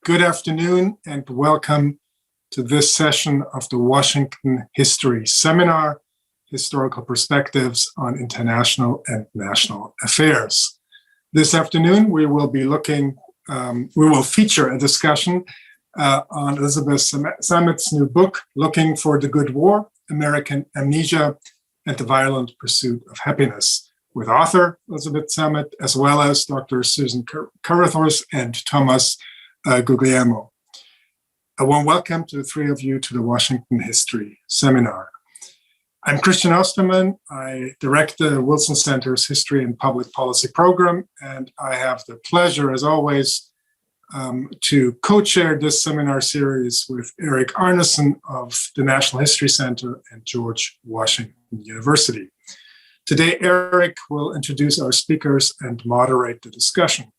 Good afternoon and welcome to this session of the Washington History Seminar, Historical Perspectives on International and National Affairs. This afternoon, we will feature a discussion on Elizabeth Samet's new book, Looking for the Good War, American Amnesia and the Violent Pursuit of Happiness, with author Elizabeth Samet, as well as Dr. Susan Carruthers and Thomas Guglielmo. A warm welcome to the three of you to the Washington History Seminar. I'm Christian Osterman. I direct the Wilson Center's History and Public Policy program, and I have the pleasure, as always, to co-chair this seminar series with Eric Arneson of the National History Center and George Washington University. Today, Eric will introduce our speakers and moderate the discussion.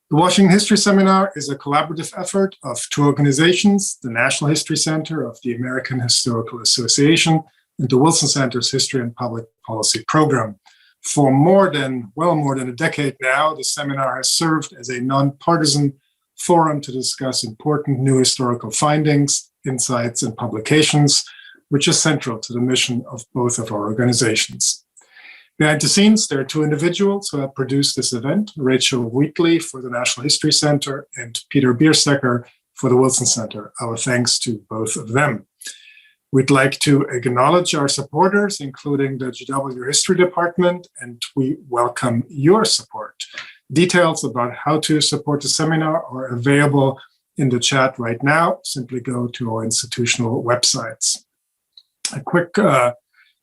The Washington History Seminar is a collaborative effort of two organizations, the National History Center of the American Historical Association and the Wilson Center's History and Public Policy program. For more than a decade now, the seminar has served as a nonpartisan forum to discuss important new historical findings, insights, and publications, which is central to the mission of both of our organizations. Behind the scenes, there are two individuals who have produced this event, Rachel Wheatley for the National History Center and Peter Bierstecker for the Wilson Center. Our thanks to both of them. We'd like to acknowledge our supporters, including the GW History Department, and we welcome your support. Details about how to support the seminar are available in the chat right now. Simply go to our institutional websites. A quick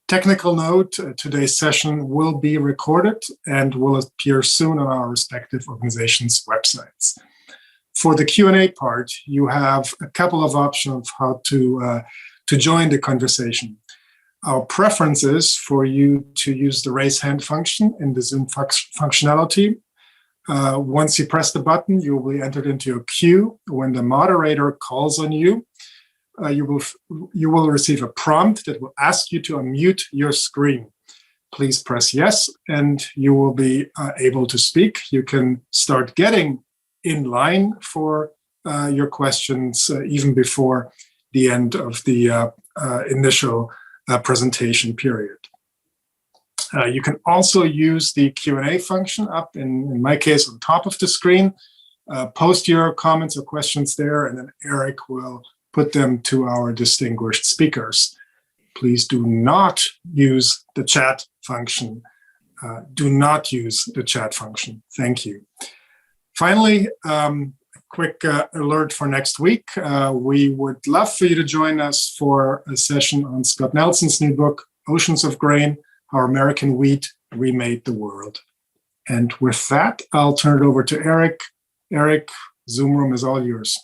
technical note, today's session will be recorded and will appear soon on our respective organizations' websites. For the Q&A part, you have a couple of options how to join the conversation. Our preference is for you to use the raise hand function in the Zoom functionality. Once you press the button, you will be entered into a queue. When the moderator calls on you, you will receive a prompt that will ask you to unmute your screen. Please press yes, and you will be able to speak. You can start getting in line for your questions even before the end of the initial presentation period. You can also use the Q&A function up, in my case, on top of the screen. Post your comments or questions there, and then Eric will put them to our distinguished speakers. Please do not use the chat function. Do not use the chat function. Thank you. Finally, a quick alert for next week. We would love for you to join us for a session on Scott Nelson's new book, Oceans of Grain, How American Wheat Remade the World. And with that, I'll turn it over to Eric. Eric, Zoom room is all yours.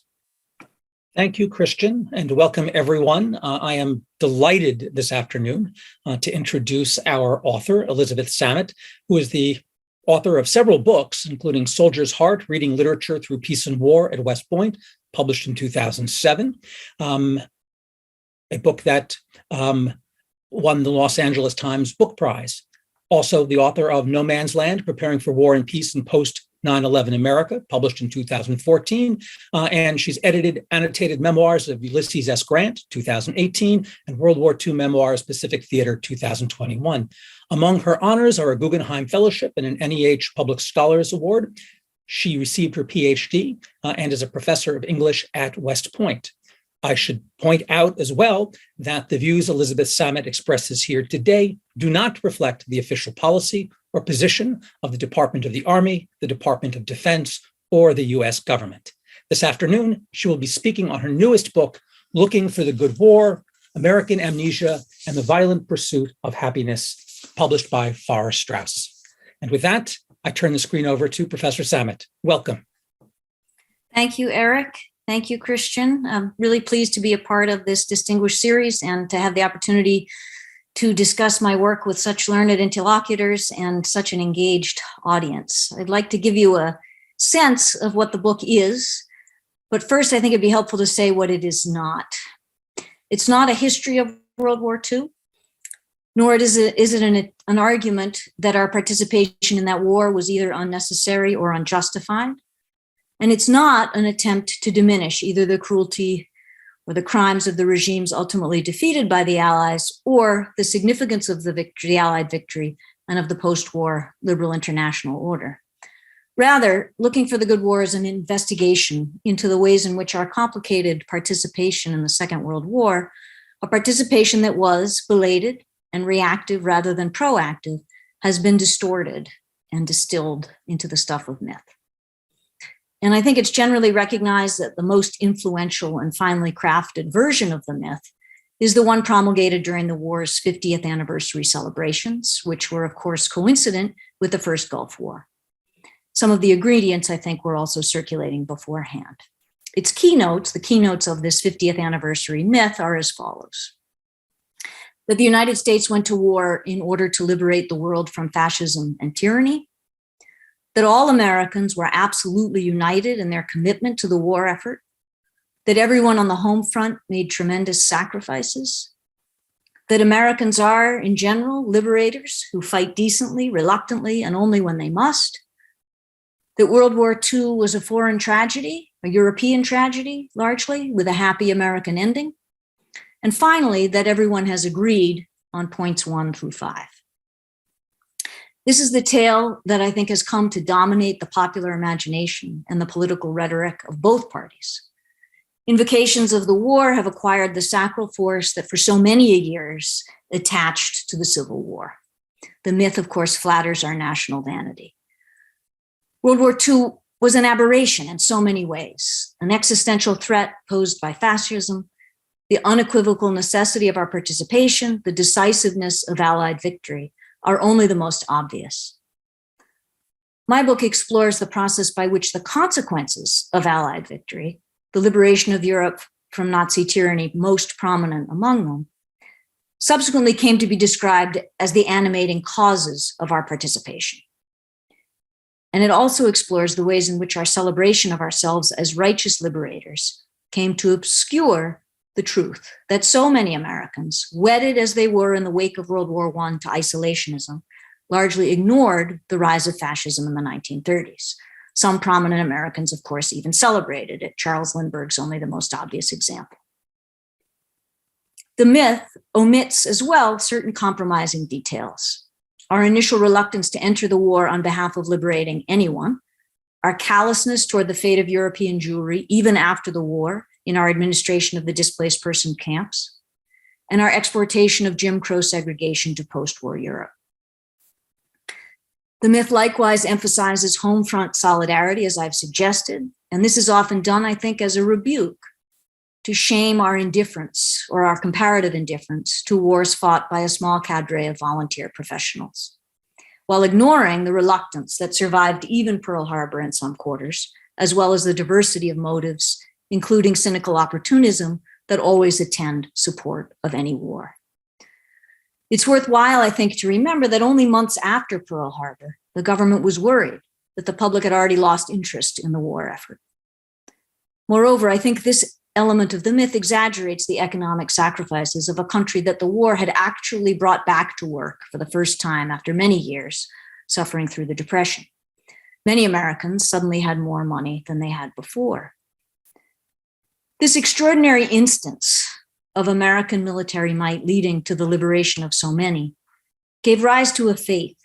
Thank you, Christian, and welcome everyone. I am delighted this afternoon to introduce our author, Elizabeth Samet, who is the author of several books, including Soldier's Heart, Reading Literature Through Peace and War at West Point, published in 2007, a book that won the Los Angeles Times Book Prize. Also the author of No Man's Land, Preparing for War and Peace in Post 9/11 America, published in 2014, and she's edited Annotated Memoirs of Ulysses S. Grant, 2018, and World War II Memoirs, Pacific Theater, 2021. Among her honors are a Guggenheim Fellowship and an NEH Public Scholars Award. She received her PhD and is a professor of English at West Point. I should point out as well that the views Elizabeth Samet expresses here today do not reflect the official policy or position of the Department of the Army, the Department of Defense, or the US government. This afternoon, she will be speaking on her newest book, Looking for the Good War, American Amnesia and the Violent Pursuit of Happiness, published by Farrar Straus. And with that, I turn the screen over to Professor Samet. Welcome. Thank you, Eric. Thank you, Christian. I'm really pleased to be a part of this distinguished series and to have the opportunity to discuss my work with such learned interlocutors and such an engaged audience. I'd like to give you a sense of what the book is, but first I think it'd be helpful to say what it is not. It's not a history of World War II, nor is it an argument that our participation in that war was either unnecessary or unjustified. And it's not an attempt to diminish either the cruelty or the crimes of the regimes ultimately defeated by the Allies, or the significance of the victory, the Allied victory, and of the post-war liberal international order. Rather, looking for the Good War is an investigation into the ways in which our complicated participation in the Second World War, a participation that was belated and reactive rather than proactive, has been distorted and distilled into the stuff of myth. And I think it's generally recognized that the most influential and finely crafted version of the myth is the one promulgated during the war's 50th anniversary celebrations, which were, of course, coincident with the first Gulf War. Some of the ingredients, I think, were also circulating beforehand. Its keynotes, the keynotes of this 50th anniversary myth, are as follows: that the United States went to war in order to liberate the world from fascism and tyranny, that all Americans were absolutely united in their commitment to the war effort, that everyone on the home front made tremendous sacrifices, that Americans are, in general, liberators who fight decently, reluctantly, and only when they must, that World War II was a foreign tragedy, a European tragedy, largely, with a happy American ending, and finally, that everyone has agreed on points 1 through 5. This is the tale that I think has come to dominate the popular imagination and the political rhetoric of both parties. Invocations of the war have acquired the sacral force that for so many years attached to the Civil War. The myth, of course, flatters our national vanity. World War II was an aberration in so many ways, an existential threat posed by fascism, the unequivocal necessity of our participation, the decisiveness of Allied victory, are only the most obvious. My book explores the process by which the consequences of Allied victory, the liberation of Europe from Nazi tyranny most prominent among them, subsequently came to be described as the animating causes of our participation. And it also explores the ways in which our celebration of ourselves as righteous liberators came to obscure the truth that so many Americans, wedded as they were in the wake of World War I to isolationism, largely ignored the rise of fascism in the 1930s. Some prominent Americans, of course, even celebrated it. Charles Lindbergh's only the most obvious example. The myth omits as well certain compromising details. Our initial reluctance to enter the war on behalf of liberating anyone, our callousness toward the fate of European Jewry, even after the war, in our administration of the displaced person camps, and our exportation of Jim Crow segregation to post-war Europe. The myth likewise emphasizes home front solidarity, as I've suggested, and this is often done, I think, as a rebuke to shame our indifference or our comparative indifference to wars fought by a small cadre of volunteer professionals, while ignoring the reluctance that survived even Pearl Harbor in some quarters, as well as the diversity of motives, including cynical opportunism, that always attend support of any war. It's worthwhile, I think, to remember that only months after Pearl Harbor, the government was worried that the public had already lost interest in the war effort. Moreover, I think this element of the myth exaggerates the economic sacrifices of a country that the war had actually brought back to work for the first time after many years suffering through the Depression. Many Americans suddenly had more money than they had before. This extraordinary instance of American military might leading to the liberation of so many gave rise to a faith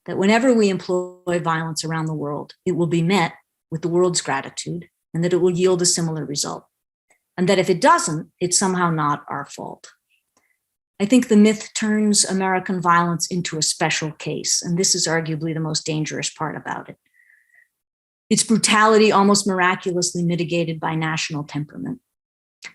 that whenever we employ violence around the world, it will be met with the world's gratitude and that it will yield a similar result. And that if it doesn't, it's somehow not our fault. I think the myth turns American violence into a special case, and this is arguably the most dangerous part about it. Its brutality almost miraculously mitigated by national temperament.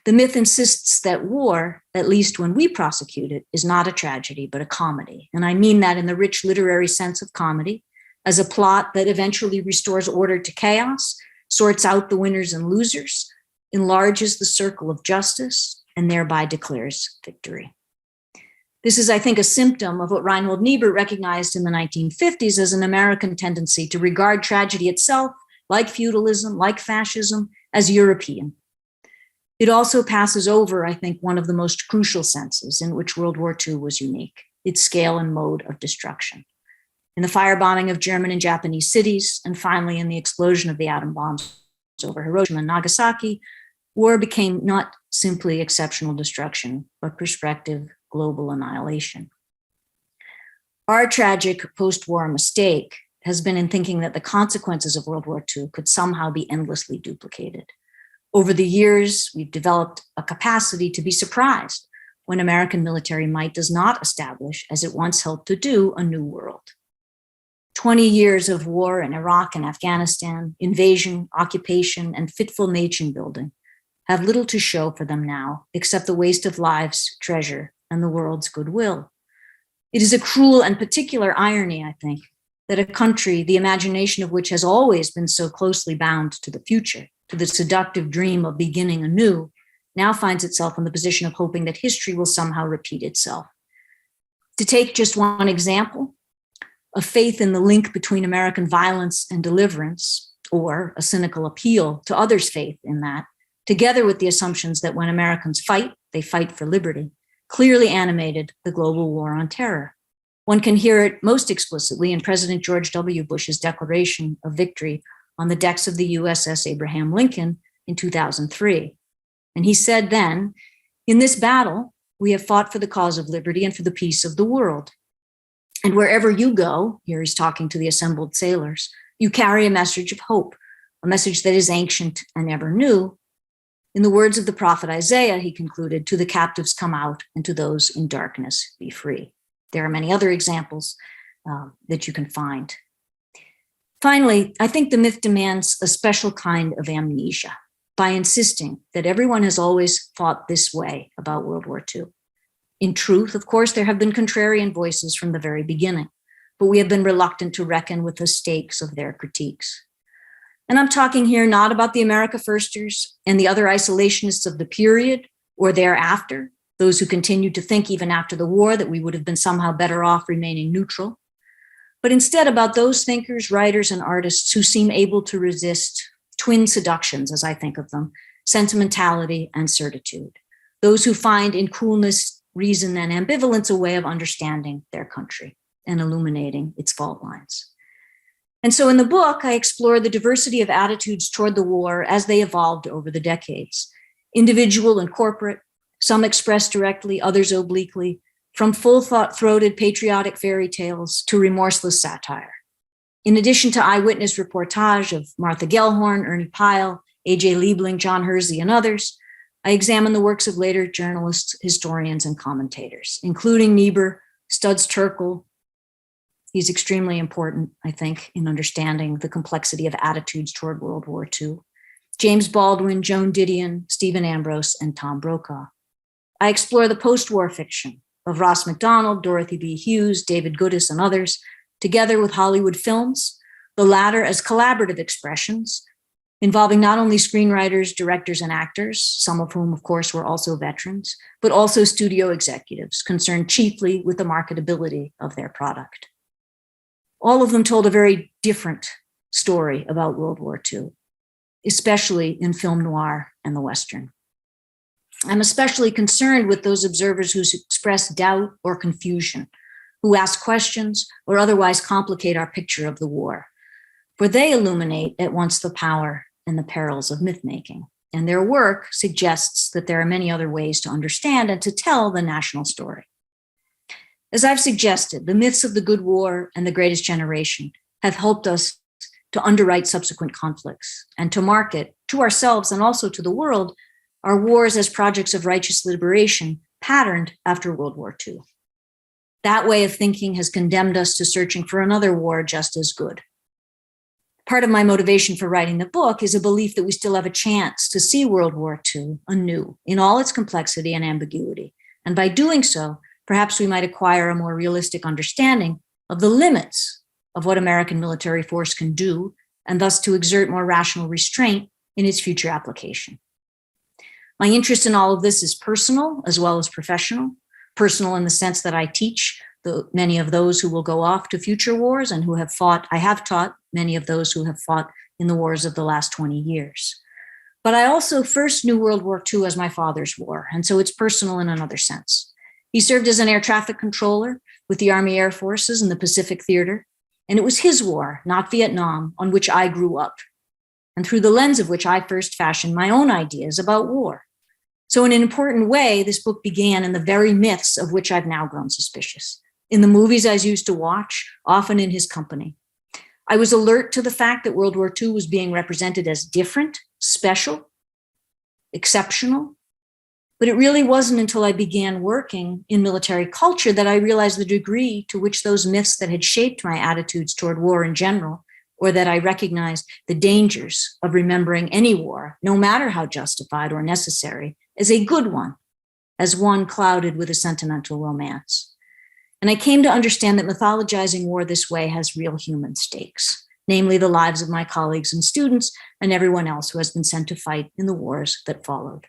The myth insists that war, at least when we prosecute it, is not a tragedy, but a comedy. And I mean that in the rich literary sense of comedy, as a plot that eventually restores order to chaos, sorts out the winners and losers, enlarges the circle of justice, and thereby declares victory. This is, I think, a symptom of what Reinhold Niebuhr recognized in the 1950s as an American tendency to regard tragedy itself, like feudalism, like fascism, as European. It also passes over, I think, one of the most crucial senses in which World War II was unique, its scale and mode of destruction. In the firebombing of German and Japanese cities, and finally in the explosion of the atom bombs over Hiroshima and Nagasaki, war became not simply exceptional destruction, but prospective global annihilation. Our tragic post-war mistake has been in thinking that the consequences of World War II could somehow be endlessly duplicated. Over the years, we've developed a capacity to be surprised when American military might does not establish, as it once helped to do, a new world. 20 years of war in Iraq and Afghanistan, invasion, occupation, and fitful nation building have little to show for them now, except the waste of lives, treasure, and the world's goodwill. It is a cruel and particular irony, I think, that a country, the imagination of which has always been so closely bound to the future, to the seductive dream of beginning anew, now finds itself in the position of hoping that history will somehow repeat itself. To take just one example, a faith in the link between American violence and deliverance, or a cynical appeal to others' faith in that, together with the assumptions that when Americans fight, they fight for liberty, clearly animated the global war on terror. One can hear it most explicitly in President George W. Bush's declaration of victory on the decks of the USS Abraham Lincoln in 2003. And he said then, "In this battle, we have fought for the cause of liberty and for the peace of the world. And wherever you go," here he's talking to the assembled sailors, "you carry a message of hope, a message that is ancient and ever new. In the words of the prophet Isaiah," he concluded, "to the captives come out, and to those in darkness be free." There are many other examples that you can find. Finally, I think the myth demands a special kind of amnesia by insisting that everyone has always thought this way about World War II. In truth, of course, there have been contrarian voices from the very beginning, but we have been reluctant to reckon with the stakes of their critiques. And I'm talking here not about the America Firsters and the other isolationists of the period or thereafter, those who continued to think even after the war that we would have been somehow better off remaining neutral, but instead about those thinkers, writers, and artists who seem able to resist twin seductions, as I think of them, sentimentality and certitude, those who find in coolness, reason, and ambivalence a way of understanding their country and illuminating its fault lines. And so in the book, I explore the diversity of attitudes toward the war as they evolved over the decades, individual and corporate, some expressed directly, others obliquely, from full-throated patriotic fairy tales to remorseless satire. In addition to eyewitness reportage of Martha Gellhorn, Ernie Pyle, A.J. Liebling, John Hersey, and others, I examine the works of later journalists, historians, and commentators, including Niebuhr, Studs Terkel. He's extremely important, I think, in understanding the complexity of attitudes toward World War II. James Baldwin, Joan Didion, Stephen Ambrose, and Tom Brokaw. I explore the post-war fiction of Ross Macdonald, Dorothy B. Hughes, David Goodis, and others, together with Hollywood films, the latter as collaborative expressions, involving not only screenwriters, directors, and actors, some of whom, of course, were also veterans, but also studio executives concerned chiefly with the marketability of their product. All of them told a very different story about World War II, especially in film noir and the Western. I'm especially concerned with those observers who express doubt or confusion, who ask questions or otherwise complicate our picture of the war, for they illuminate at once the power and the perils of myth-making. And their work suggests that there are many other ways to understand and to tell the national story. As I've suggested, the myths of the Good War and the Greatest Generation have helped us to underwrite subsequent conflicts and to market to ourselves and also to the world our wars as projects of righteous liberation patterned after World War II. That way of thinking has condemned us to searching for another war just as good. Part of my motivation for writing the book is a belief that we still have a chance to see World War II anew in all its complexity and ambiguity. And by doing so, perhaps we might acquire a more realistic understanding of the limits of what American military force can do, and thus to exert more rational restraint in its future application. My interest in all of this is personal as well as professional. Personal in the sense that I teach many of those who will go off to future wars and who have fought, I have taught many of those who have fought in the wars of the last 20 years. But I also first knew World War II as my father's war, and so it's personal in another sense. He served as an air traffic controller with the Army Air Forces in the Pacific Theater, and it was his war, not Vietnam, on which I grew up. and through the lens of which I first fashioned my own ideas about war. So in an important way, this book began in the very myths of which I've now grown suspicious. In the movies I used to watch, often in his company. I was alert to the fact that World War II was being represented as different, special, exceptional. But it really wasn't until I began working in military culture that I realized the degree to which those myths that had shaped my attitudes toward war in general, or that I recognized the dangers of remembering any war, no matter how justified or necessary, as a good one, as one clouded with a sentimental romance. And I came to understand that mythologizing war this way has real human stakes, namely the lives of my colleagues and students and everyone else who has been sent to fight in the wars that followed.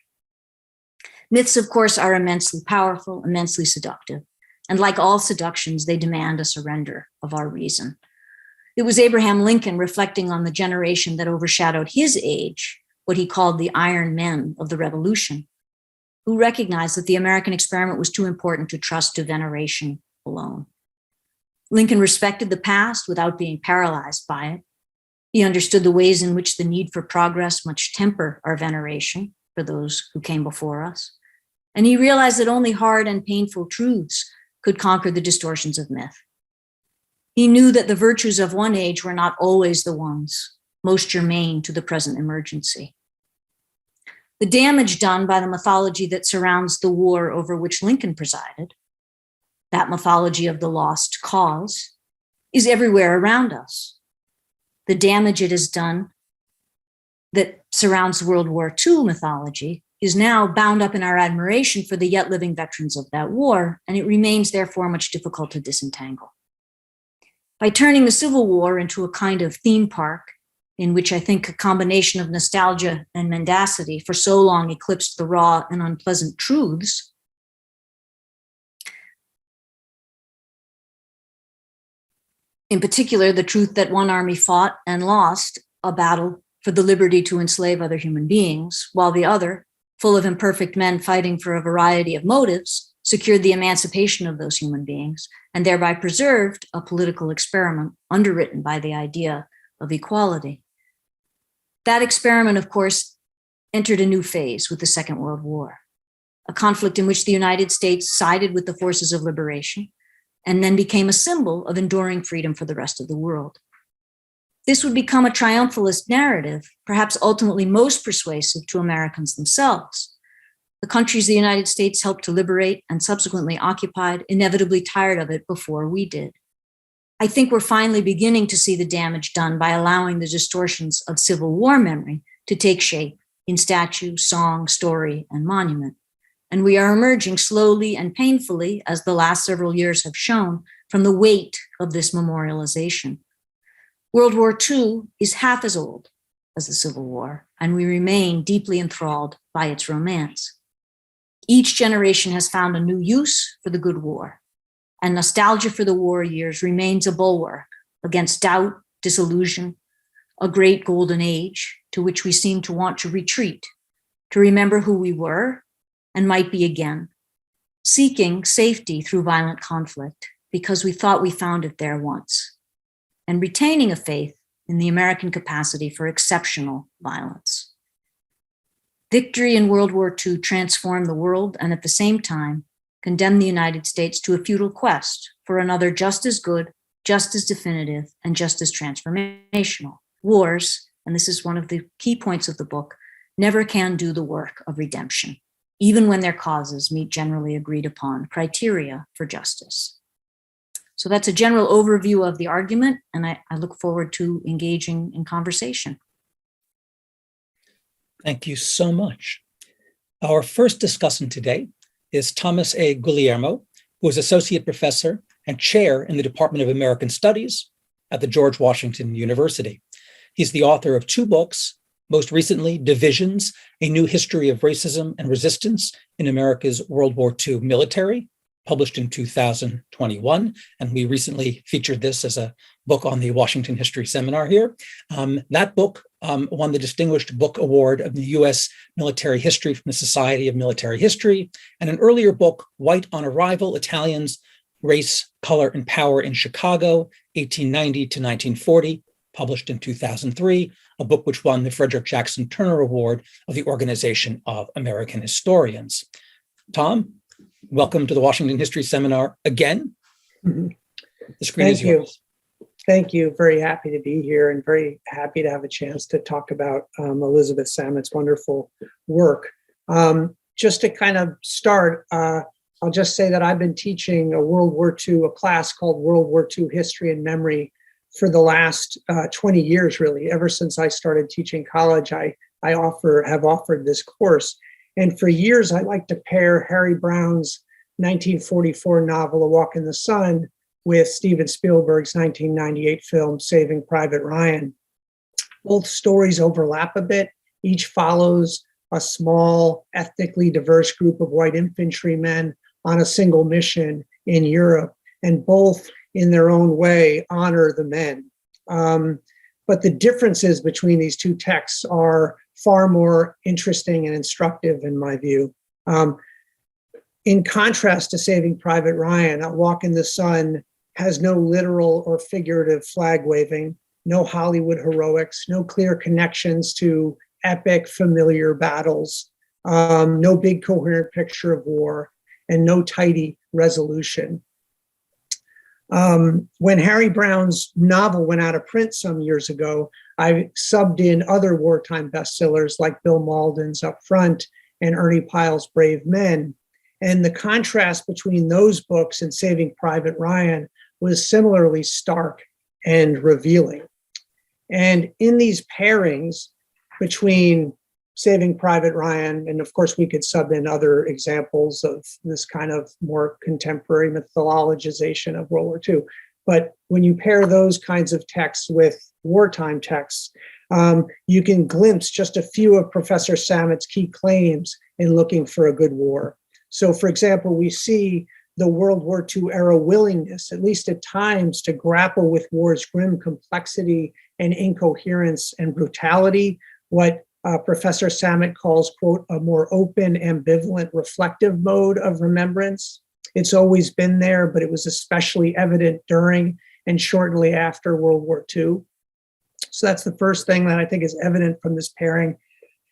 Myths, of course, are immensely powerful, immensely seductive. And like all seductions, they demand a surrender of our reason. It was Abraham Lincoln reflecting on the generation that overshadowed his age, what he called the iron men of the Revolution, who recognized that the American experiment was too important to trust to veneration alone. Lincoln respected the past without being paralyzed by it. He understood the ways in which the need for progress must temper our veneration for those who came before us. And he realized that only hard and painful truths could conquer the distortions of myth. He knew that the virtues of one age were not always the ones most germane to the present emergency. The damage done by the mythology that surrounds the war over which Lincoln presided, that mythology of the lost cause, is everywhere around us. The damage it has done that surrounds World War II mythology is now bound up in our admiration for the yet living veterans of that war, and it remains therefore much difficult to disentangle. By turning the Civil War into a kind of theme park, in which I think a combination of nostalgia and mendacity for so long eclipsed the raw and unpleasant truths, in particular, the truth that one army fought and lost a battle for the liberty to enslave other human beings, while the other, full of imperfect men fighting for a variety of motives, secured the emancipation of those human beings, and thereby preserved a political experiment underwritten by the idea of equality. That experiment, of course, entered a new phase with the Second World War, a conflict in which the United States sided with the forces of liberation and then became a symbol of enduring freedom for the rest of the world. This would become a triumphalist narrative, perhaps ultimately most persuasive to Americans themselves. The countries the United States helped to liberate and subsequently occupied inevitably tired of it before we did. I think we're finally beginning to see the damage done by allowing the distortions of Civil War memory to take shape in statue, song, story, and monument. And we are emerging slowly and painfully, as the last several years have shown, from the weight of this memorialization. World War II is half as old as the Civil War, and we remain deeply enthralled by its romance. Each generation has found a new use for the good war, and nostalgia for the war years remains a bulwark against doubt, disillusion, a great golden age to which we seem to want to retreat, to remember who we were and might be again, seeking safety through violent conflict because we thought we found it there once, and retaining a faith in the American capacity for exceptional violence. Victory in World War II transformed the world and at the same time condemned the United States to a futile quest for another just as good, just as definitive, and just as transformational. Wars, and this is one of the key points of the book, never can do the work of redemption, even when their causes meet generally agreed upon criteria for justice. So that's a general overview of the argument, and I look forward to engaging in conversation. Thank you so much. Our first discussant today is Thomas A. Guglielmo, who is Associate Professor and Chair in the Department of American Studies at the George Washington University. He's the author of 2 books, most recently, Divisions, A New History of Racism and Resistance in America's World War II Military, published in 2021. And we recently featured this as a book on the Washington History Seminar here. That book won the Distinguished Book Award of the U.S. Military History from the Society of Military History, and an earlier book, White on Arrival, Italians, Race, Color, and Power in Chicago, 1890 to 1940, published in 2003, a book which won the Frederick Jackson Turner Award of the Organization of American Historians. Tom, welcome to the Washington History Seminar again. Mm-hmm. The screen is yours. Thank you. Very happy to be here and very happy to have a chance to talk about Elizabeth Samet's wonderful work. Just to kind of start, I'll just say that I've been teaching a class called World War II History and Memory for the last 20 years, really. Ever since I started teaching college, I have offered this course. And for years, I like to pair Harry Brown's 1944 novel, A Walk in the Sun, with Steven Spielberg's 1998 film, Saving Private Ryan. Both stories overlap a bit. Each follows a small, ethnically diverse group of white infantrymen on a single mission in Europe, and both, in their own way, honor the men. But the differences between these two texts are far more interesting and instructive, in my view. In contrast to Saving Private Ryan, A Walk in the Sun has no literal or figurative flag waving, no Hollywood heroics, no clear connections to epic, familiar battles, no big coherent picture of war, and no tidy resolution. When Harry Brown's novel went out of print some years ago, I subbed in other wartime bestsellers like Bill Malden's Up Front and Ernie Pyle's Brave Men. And the contrast between those books and Saving Private Ryan was similarly stark and revealing. And in these pairings between Saving Private Ryan, and of course we could sub in other examples of this kind of more contemporary mythologization of World War II. But when you pair those kinds of texts with wartime texts, you can glimpse just a few of Professor Samet's key claims in looking for a good war. So for example, we see the World War II era willingness, at least at times, to grapple with war's grim complexity and incoherence and brutality, what Professor Samet calls, quote, a more open, ambivalent, reflective mode of remembrance. It's always been there, but it was especially evident during and shortly after World War II. So that's the first thing that I think is evident from this pairing.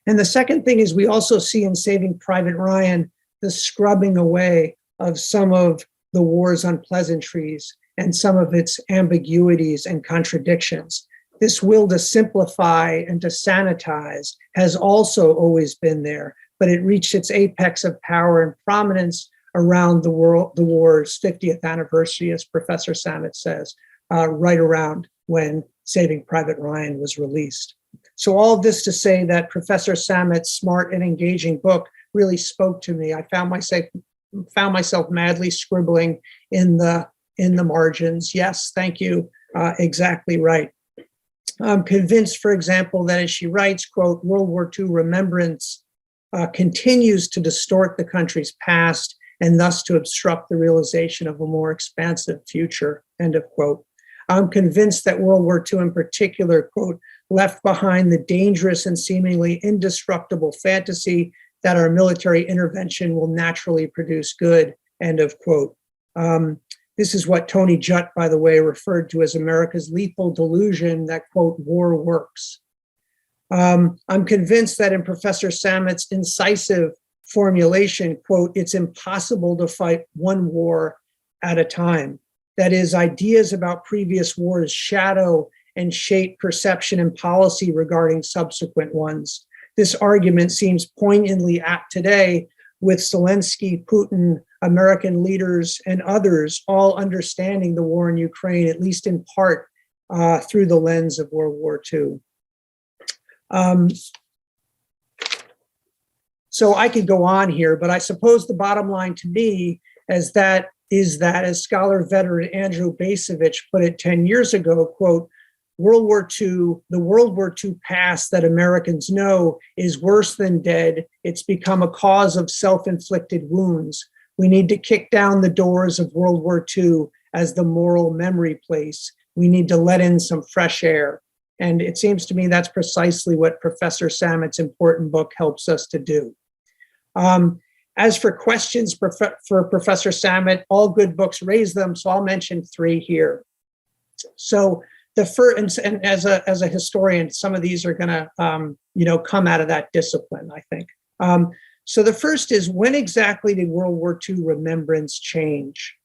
And the second thing is we also see in Saving Private Ryan the scrubbing away of some of the war's unpleasantries and some of its ambiguities and contradictions. This will to simplify and to sanitize has also always been there, but it reached its apex of power and prominence around the war's 50th anniversary, as Professor Samet says, right around when Saving Private Ryan was released. So all this to say that Professor Samet's smart and engaging book really spoke to me. I found myself madly scribbling in the margins. Yes, thank you, exactly right. I'm convinced, for example, that as she writes, quote, World War II remembrance continues to distort the country's past and thus to obstruct the realization of a more expansive future, end of quote. I'm convinced that World War II in particular, quote, left behind the dangerous and seemingly indestructible fantasy that our military intervention will naturally produce good, end of quote. This is what Tony Judt, by the way, referred to as America's lethal delusion that, quote, war works. I'm convinced that in Professor Samet's incisive formulation, quote, it's impossible to fight one war at a time. That is, ideas about previous wars shadow and shape perception and policy regarding subsequent ones. This argument seems poignantly apt today with Zelensky, Putin, American leaders, and others all understanding the war in Ukraine, at least in part, through the lens of World War II. So I could go on here, but I suppose the bottom line to me is that, as scholar veteran Andrew Bacevich put it 10 years ago, quote, the World War II past that Americans know is worse than dead. It's become a cause of self-inflicted wounds. We need to kick down the doors of World War II as the moral memory place. We need to let in some fresh air. And it seems to me that's precisely what Professor Samet's important book helps us to do. As for questions for Professor Samet, all good books raise them, so I'll mention three here. So the first, and as a historian, some of these are going to come out of that discipline, I think. So the first is, when exactly did World War II remembrance change?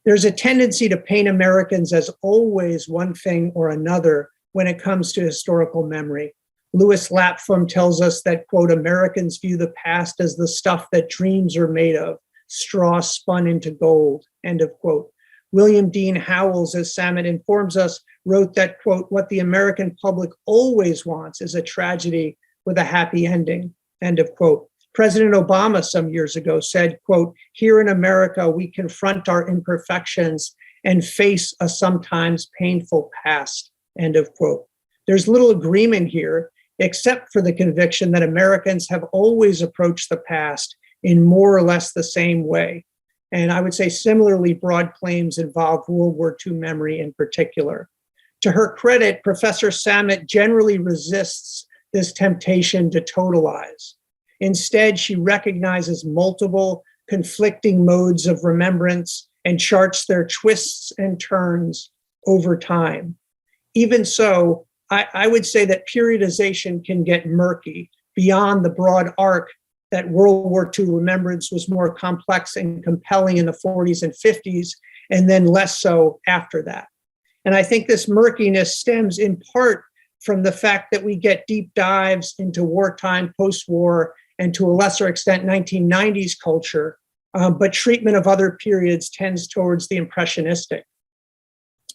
There's a tendency to paint Americans as always one thing or another when it comes to historical memory. Louis Laptham tells us that, quote, Americans view the past as the stuff that dreams are made of, straw spun into gold, end of quote. William Dean Howells, as Samet informs us, wrote that, quote, what the American public always wants is a tragedy with a happy ending, end of quote. President Obama some years ago said, quote, here in America, we confront our imperfections and face a sometimes painful past, end of quote. There's little agreement here, except for the conviction that Americans have always approached the past in more or less the same way. And I would say similarly broad claims involve World War II memory in particular. To her credit, Professor Samet generally resists this temptation to totalize. Instead, she recognizes multiple conflicting modes of remembrance and charts their twists and turns over time. Even so, I would say that periodization can get murky beyond the broad arc that World War II remembrance was more complex and compelling in the 40s and 50s, and then less so after that. And I think this murkiness stems in part from the fact that we get deep dives into wartime, post-war, and to a lesser extent, 1990s culture, but treatment of other periods tends towards the impressionistic.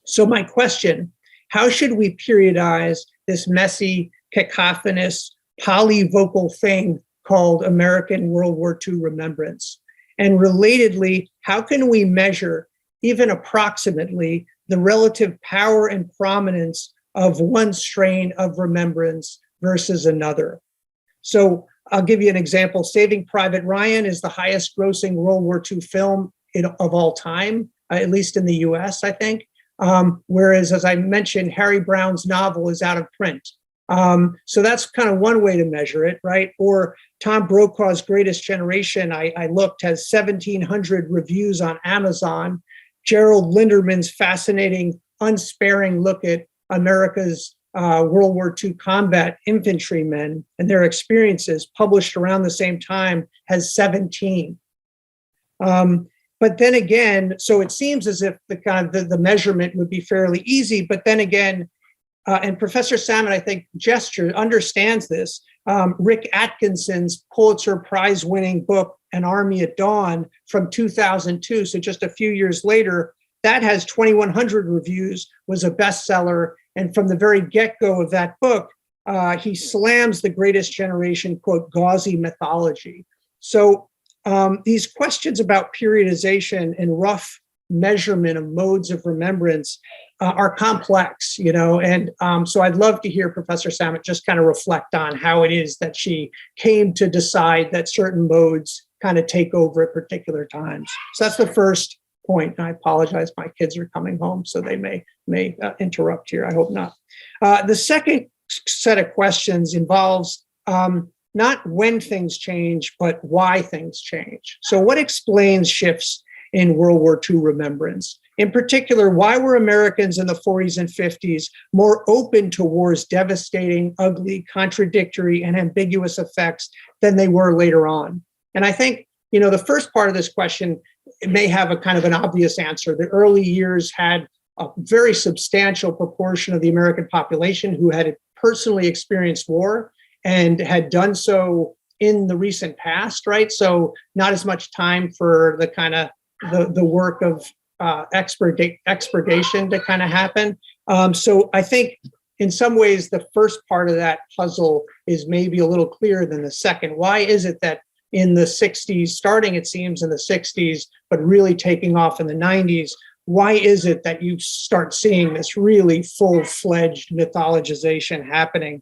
So my question, how should we periodize this messy, cacophonous, polyvocal thing called American World War II remembrance? And relatedly, how can we measure, even approximately, the relative power and prominence of one strain of remembrance versus another? So I'll give you an example. Saving Private Ryan is the highest grossing World War II film of all time, at least in the US, I think. Whereas, as I mentioned, Harry Brown's novel is out of print. So that's kind of one way to measure it, right? Or Tom Brokaw's Greatest Generation, I looked, has 1,700 reviews on Amazon. Gerald Linderman's fascinating, unsparing look at America's World War II combat infantrymen and their experiences, published around the same time, has 17. But then again, so it seems as if the measurement would be fairly easy, but then again, and Professor Samet, I think, understands this. Rick Atkinson's Pulitzer Prize-winning book, An Army at Dawn, from 2002, so just a few years later, that has 2,100 reviews, was a bestseller, and from the very get-go of that book, he slams the Greatest Generation, quote, gauzy mythology. So these questions about periodization and rough measurement of modes of remembrance are complex, and so I'd love to hear Professor Samet just kind of reflect on how it is that she came to decide that certain modes kind of take over at particular times. So that's the first point. And I apologize, my kids are coming home, so they may interrupt here. I hope not. The second set of questions involves not when things change, but why things change. So what explains shifts in World War II remembrance? In particular, why were Americans in the 40s and 50s more open to war's devastating, ugly, contradictory, and ambiguous effects than they were later on? And I think, the first part of this question may have a kind of an obvious answer. The early years had a very substantial proportion of the American population who had personally experienced war and had done so in the recent past, right? So not as much time for the kind of the work of expurgation to kind of happen. So I think in some ways, the first part of that puzzle is maybe a little clearer than the second. Why is it that in the 60s, starting it seems in the 60s, but really taking off in the 90s, why is it that you start seeing this really full-fledged mythologization happening?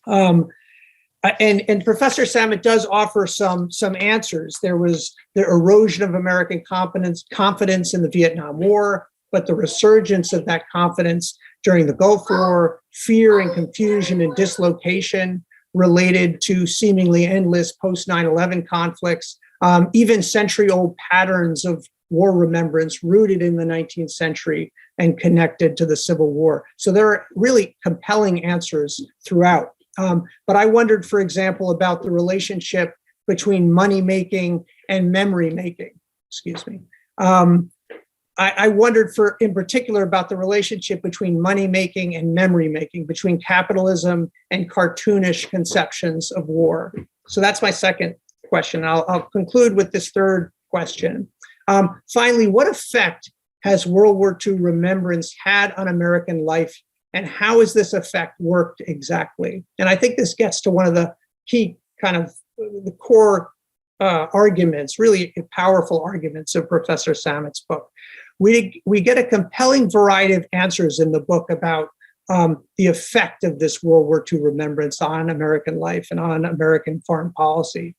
And Professor Samet does offer some answers. There was the erosion of American confidence in the Vietnam War, but the resurgence of that confidence during the Gulf War, fear and confusion and dislocation related to seemingly endless post-9/11 conflicts, even century-old patterns of war remembrance rooted in the 19th century and connected to the Civil War. So there are really compelling answers throughout. But I wondered, for example, about the relationship between money making and memory making. Excuse me. I wondered in particular about the relationship between money making and memory making, between capitalism and cartoonish conceptions of war. So that's my second question. I'll conclude with this third question. Finally, what effect has World War II remembrance had on American life, and how has this effect worked exactly? And I think this gets to one of the key kind of the core arguments, really powerful arguments of Professor Samet's book. We get a compelling variety of answers in the book about the effect of this World War II remembrance on American life and on American foreign policy.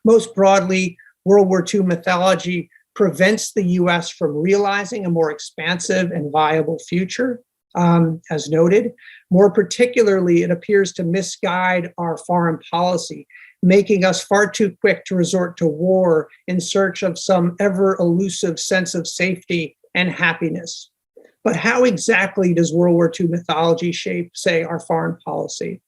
Most broadly, World War II mythology prevents the US from realizing a more expansive and viable future, as noted. More particularly, it appears to misguide our foreign policy, making us far too quick to resort to war in search of some ever elusive sense of safety and happiness. But how exactly does World War II mythology shape, say, our foreign policy?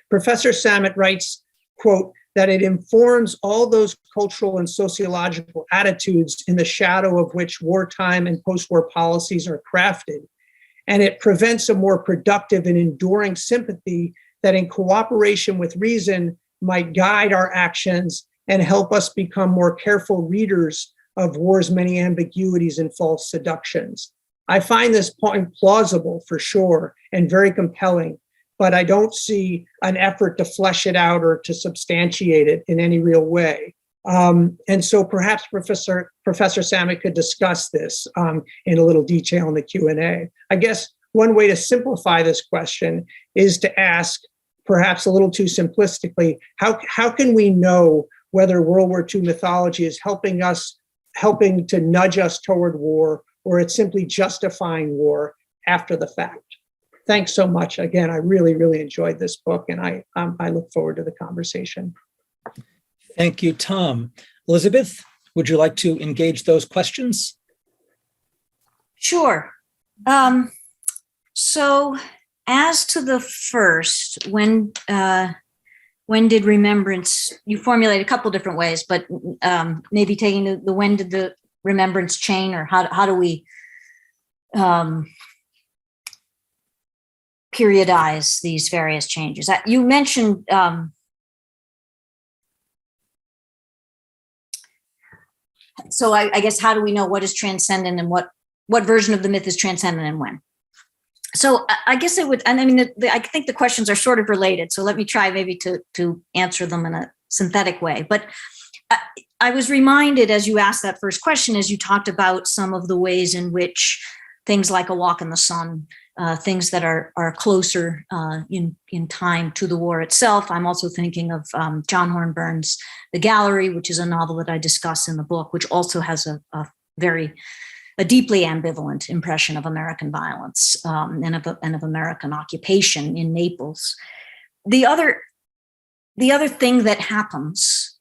Professor Samet writes, quote, that it informs all those cultural and sociological attitudes in the shadow of which wartime and post-war policies are crafted. And it prevents a more productive and enduring sympathy that in cooperation with reason might guide our actions and help us become more careful readers of war's many ambiguities and false seductions. I find this point plausible for sure and very compelling, but I don't see an effort to flesh it out or to substantiate it in any real way. And so perhaps Professor Samet could discuss this in a little detail in the Q&A. I guess one way to simplify this question is to ask, perhaps a little too simplistically, how can we know whether World War II mythology is helping to nudge us toward war, or it's simply justifying war after the fact? Thanks so much. Again, I really, really enjoyed this book, and I look forward to the conversation. Thank you, Tom. Elizabeth, would you like to engage those questions? Sure. So as to the first, when did remembrance, you formulate a couple different ways, but maybe taking the when did the remembrance chain, or how do we periodize these various changes? You mentioned so I guess, how do we know what is transcendent and what version of the myth is transcendent and when? So I guess it would, and I mean, I think the questions are sort of related. So let me try maybe to answer them in a synthetic way. But I was reminded, as you asked that first question, as you talked about some of the ways in which things like A Walk in the Sun, things that are closer in time to the war itself. I'm also thinking of John Hornburn's The Gallery, which is a novel that I discuss in the book, which also has a deeply ambivalent impression of American violence and of American occupation in Naples. The other thing that happens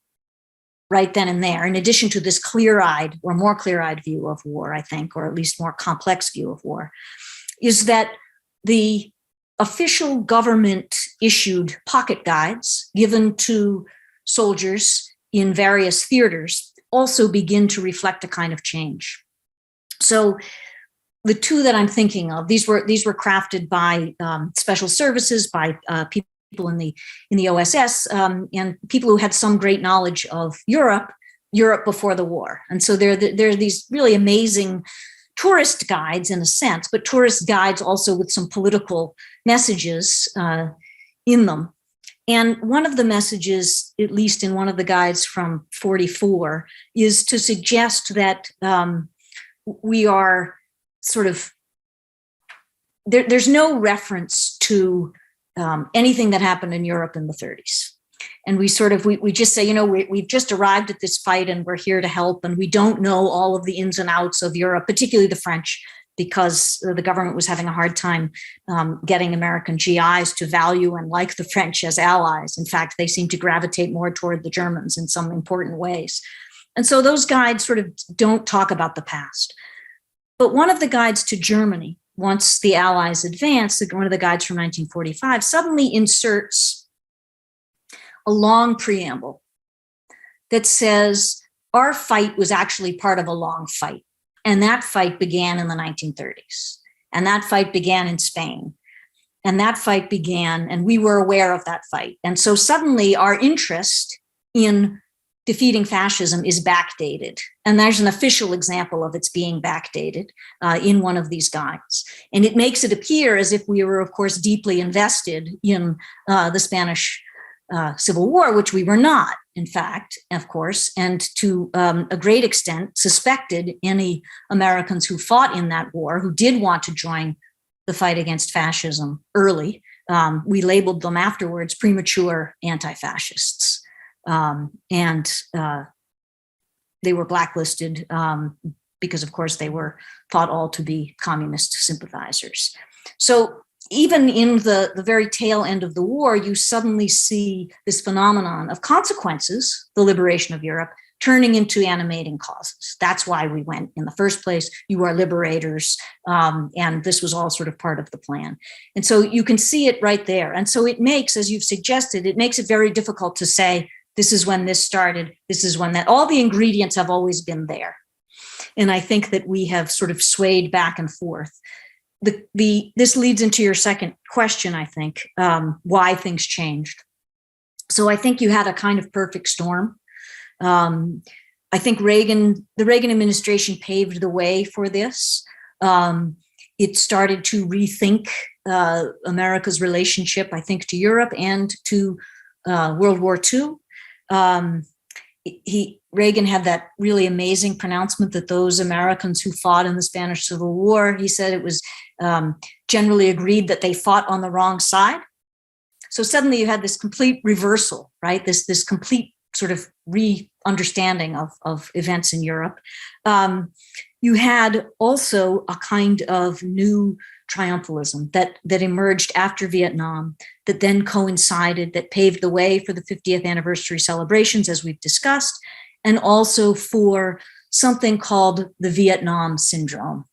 right then and there, in addition to this clear-eyed or more clear-eyed view of war, I think, or at least more complex view of war, is that the official government issued pocket guides given to soldiers in various theaters also begin to reflect a kind of change. So the two that I'm thinking of, these were crafted by special services, by people in the OSS, and people who had some great knowledge of Europe before the war. And so there are these really amazing tourist guides in a sense, but tourist guides also with some political messages in them. And one of the messages, at least in one of the guides from 44, is to suggest that we are sort of, there's no reference to anything that happened in Europe in the 30s. And we just say, we've just arrived at this fight and we're here to help. And we don't know all of the ins and outs of Europe, particularly the French, because the government was having a hard time getting American GIs to value and like the French as allies. In fact, they seem to gravitate more toward the Germans in some important ways. And so those guides sort of don't talk about the past. But one of the guides to Germany once the Allies advanced, one of the guides from 1945 suddenly inserts a long preamble that says our fight was actually part of a long fight. And that fight began in the 1930s. And that fight began in Spain. And that fight began, and we were aware of that fight. And so suddenly our interest in defeating fascism is backdated. And there's an official example of its being backdated in one of these guides. And it makes it appear as if we were, of course, deeply invested in the Spanish Civil War, which we were not, in fact, of course, and to a great extent suspected any Americans who fought in that war, who did want to join the fight against fascism early. We labeled them afterwards premature anti-fascists. And they were blacklisted because, of course, they were thought all to be communist sympathizers. So even in the very tail end of the war, you suddenly see this phenomenon of consequences, the liberation of Europe, turning into animating causes. That's why we went in the first place. You are liberators. And this was all sort of part of the plan. And so you can see it right there. And so it makes, as you've suggested, it makes it very difficult to say, this is when this started, this is when that. All the ingredients have always been there. And I think that we have sort of swayed back and forth. This leads into your second question, I think, why things changed. So I think you had a kind of perfect storm. I think the Reagan administration paved the way for this. It started to rethink America's relationship, I think, to Europe and to World War II. Reagan had that really amazing pronouncement that those Americans who fought in the Spanish Civil War, he said it was generally agreed that they fought on the wrong side. So suddenly you had this complete reversal, right? This complete sort of re-understanding of events in Europe. You had also a kind of new triumphalism that emerged after Vietnam, that then coincided, that paved the way for the 50th anniversary celebrations, as we've discussed, and also for something called the Vietnam syndrome.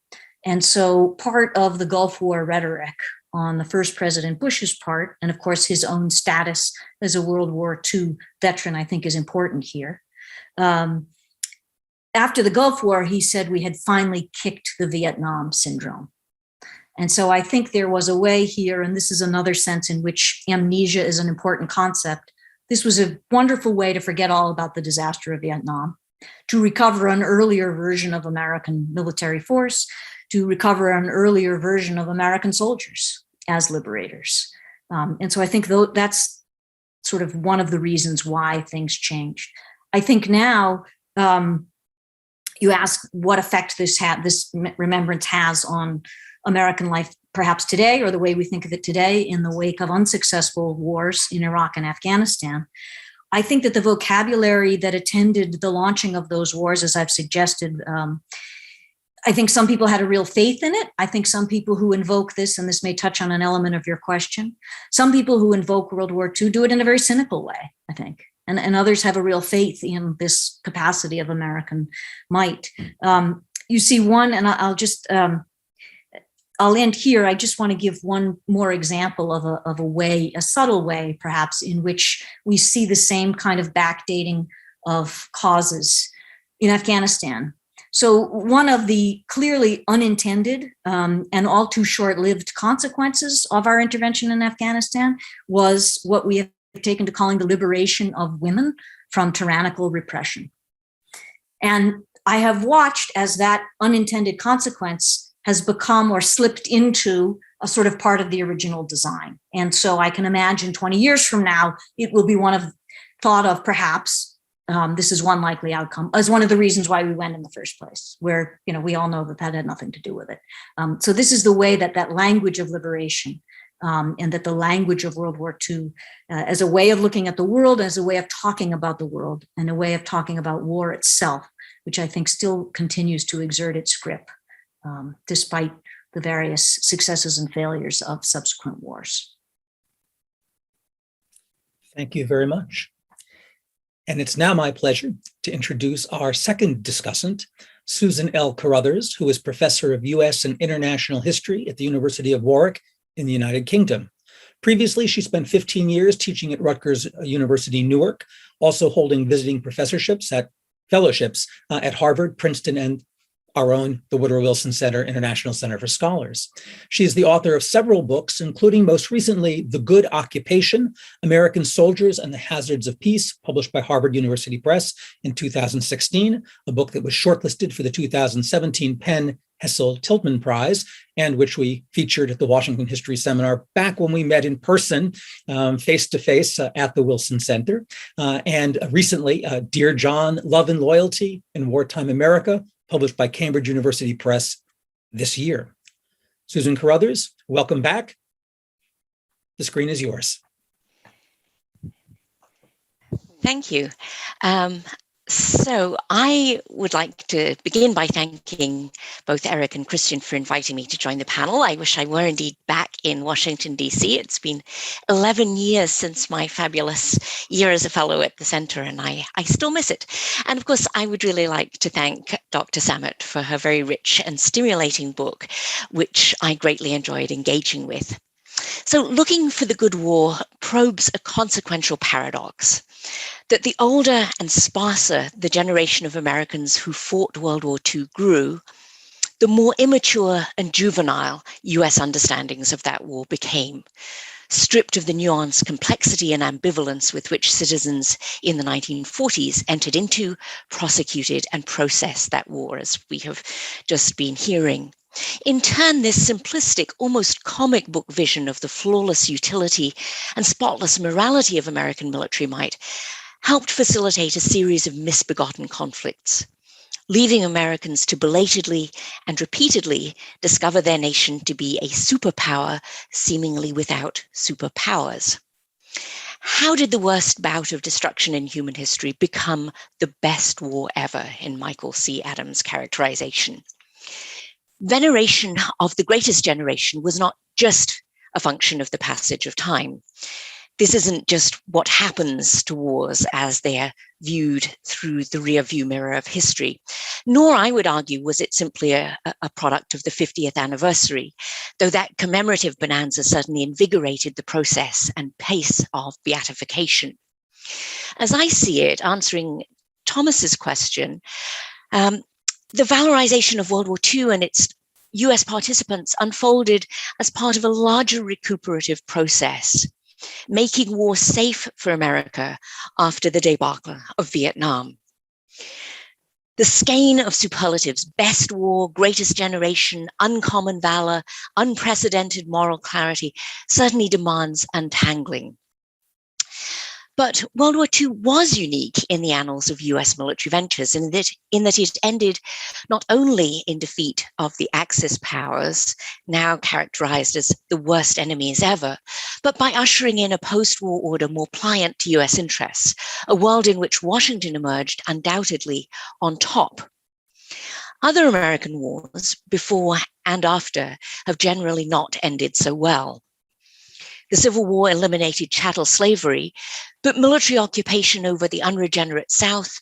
And so part of the Gulf War rhetoric on the first President Bush's part, and of course his own status as a World War II veteran, I think is important here. After the Gulf War, he said we had finally kicked the Vietnam syndrome. And so I think there was a way here, and this is another sense in which amnesia is an important concept. This was a wonderful way to forget all about the disaster of Vietnam, to recover an earlier version of American military force, to recover an earlier version of American soldiers as liberators. And so I think that's sort of one of the reasons why things changed. I think now you ask what effect this remembrance has on American life, perhaps today, or the way we think of it today in the wake of unsuccessful wars in Iraq and Afghanistan. I think that the vocabulary that attended the launching of those wars, as I've suggested, I think some people had a real faith in it. I think some people who invoke this, and this may touch on an element of your question, some people who invoke World War II do it in a very cynical way, I think. And others have a real faith in this capacity of American might. You see one, and I'll end here. I just want to give one more example of a way, a subtle way, perhaps, in which we see the same kind of backdating of causes in Afghanistan. So one of the clearly unintended and all too short-lived consequences of our intervention in Afghanistan was what we have taken to calling the liberation of women from tyrannical repression. And I have watched as that unintended consequence has become or slipped into a sort of part of the original design. And so I can imagine 20 years from now, it will be thought of perhaps, this is one likely outcome, as one of the reasons why we went in the first place, where we all know that had nothing to do with it. So this is the way that language of liberation and that the language of World War II as a way of looking at the world, as a way of talking about the world, and a way of talking about war itself, which I think still continues to exert its grip, despite the various successes and failures of subsequent wars. Thank you very much. And it's now my pleasure to introduce our second discussant, Susan L. Carruthers, who is professor of U.S. and International History at the University of Warwick in the United Kingdom. Previously, she spent 15 years teaching at Rutgers University, Newark, also holding visiting fellowships at Harvard, Princeton, and our own, the Woodrow Wilson Center, International Center for Scholars. She is the author of several books, including most recently, The Good Occupation, American Soldiers and the Hazards of Peace, published by Harvard University Press in 2016, a book that was shortlisted for the 2017 Penn Hessel-Tiltman Prize, and which we featured at the Washington History Seminar back when we met in person, face-to-face at the Wilson Center. And recently, Dear John, Love and Loyalty in Wartime America, published by Cambridge University Press this year. Susan Carruthers, welcome back. The screen is yours. Thank you. So I would like to begin by thanking both Eric and Christian for inviting me to join the panel. I wish I were indeed back in Washington, D.C. It's been 11 years since my fabulous year as a fellow at the center, and I still miss it. And of course, I would really like to thank Dr. Samet for her very rich and stimulating book, which I greatly enjoyed engaging with. So Looking for the Good War probes a consequential paradox, that the older and sparser the generation of Americans who fought World War II grew, the more immature and juvenile US understandings of that war became, stripped of the nuanced complexity and ambivalence with which citizens in the 1940s entered into, prosecuted, and processed that war, as we have just been hearing. In turn, this simplistic, almost comic book vision of the flawless utility and spotless morality of American military might helped facilitate a series of misbegotten conflicts, leaving Americans to belatedly and repeatedly discover their nation to be a superpower seemingly without superpowers. How did the worst bout of destruction in human history become the best war ever, in Michael C. Adams' characterization? Veneration of the greatest generation was not just a function of the passage of time. This isn't just what happens to wars as they are viewed through the rear view mirror of history, nor, I would argue, was it simply a product of the 50th anniversary, though that commemorative bonanza certainly invigorated the process and pace of beatification. As I see it, answering Thomas's question, the valorization of World War II and its US participants unfolded as part of a larger recuperative process, making war safe for America after the debacle of Vietnam. The skein of superlatives, best war, greatest generation, uncommon valor, unprecedented moral clarity, certainly demands untangling. But World War II was unique in the annals of US military ventures in that it ended not only in defeat of the Axis powers, now characterized as the worst enemies ever, but by ushering in a post-war order more pliant to US interests, a world in which Washington emerged undoubtedly on top. Other American wars, before and after, have generally not ended so well. The Civil War eliminated chattel slavery, but military occupation over the unregenerate South,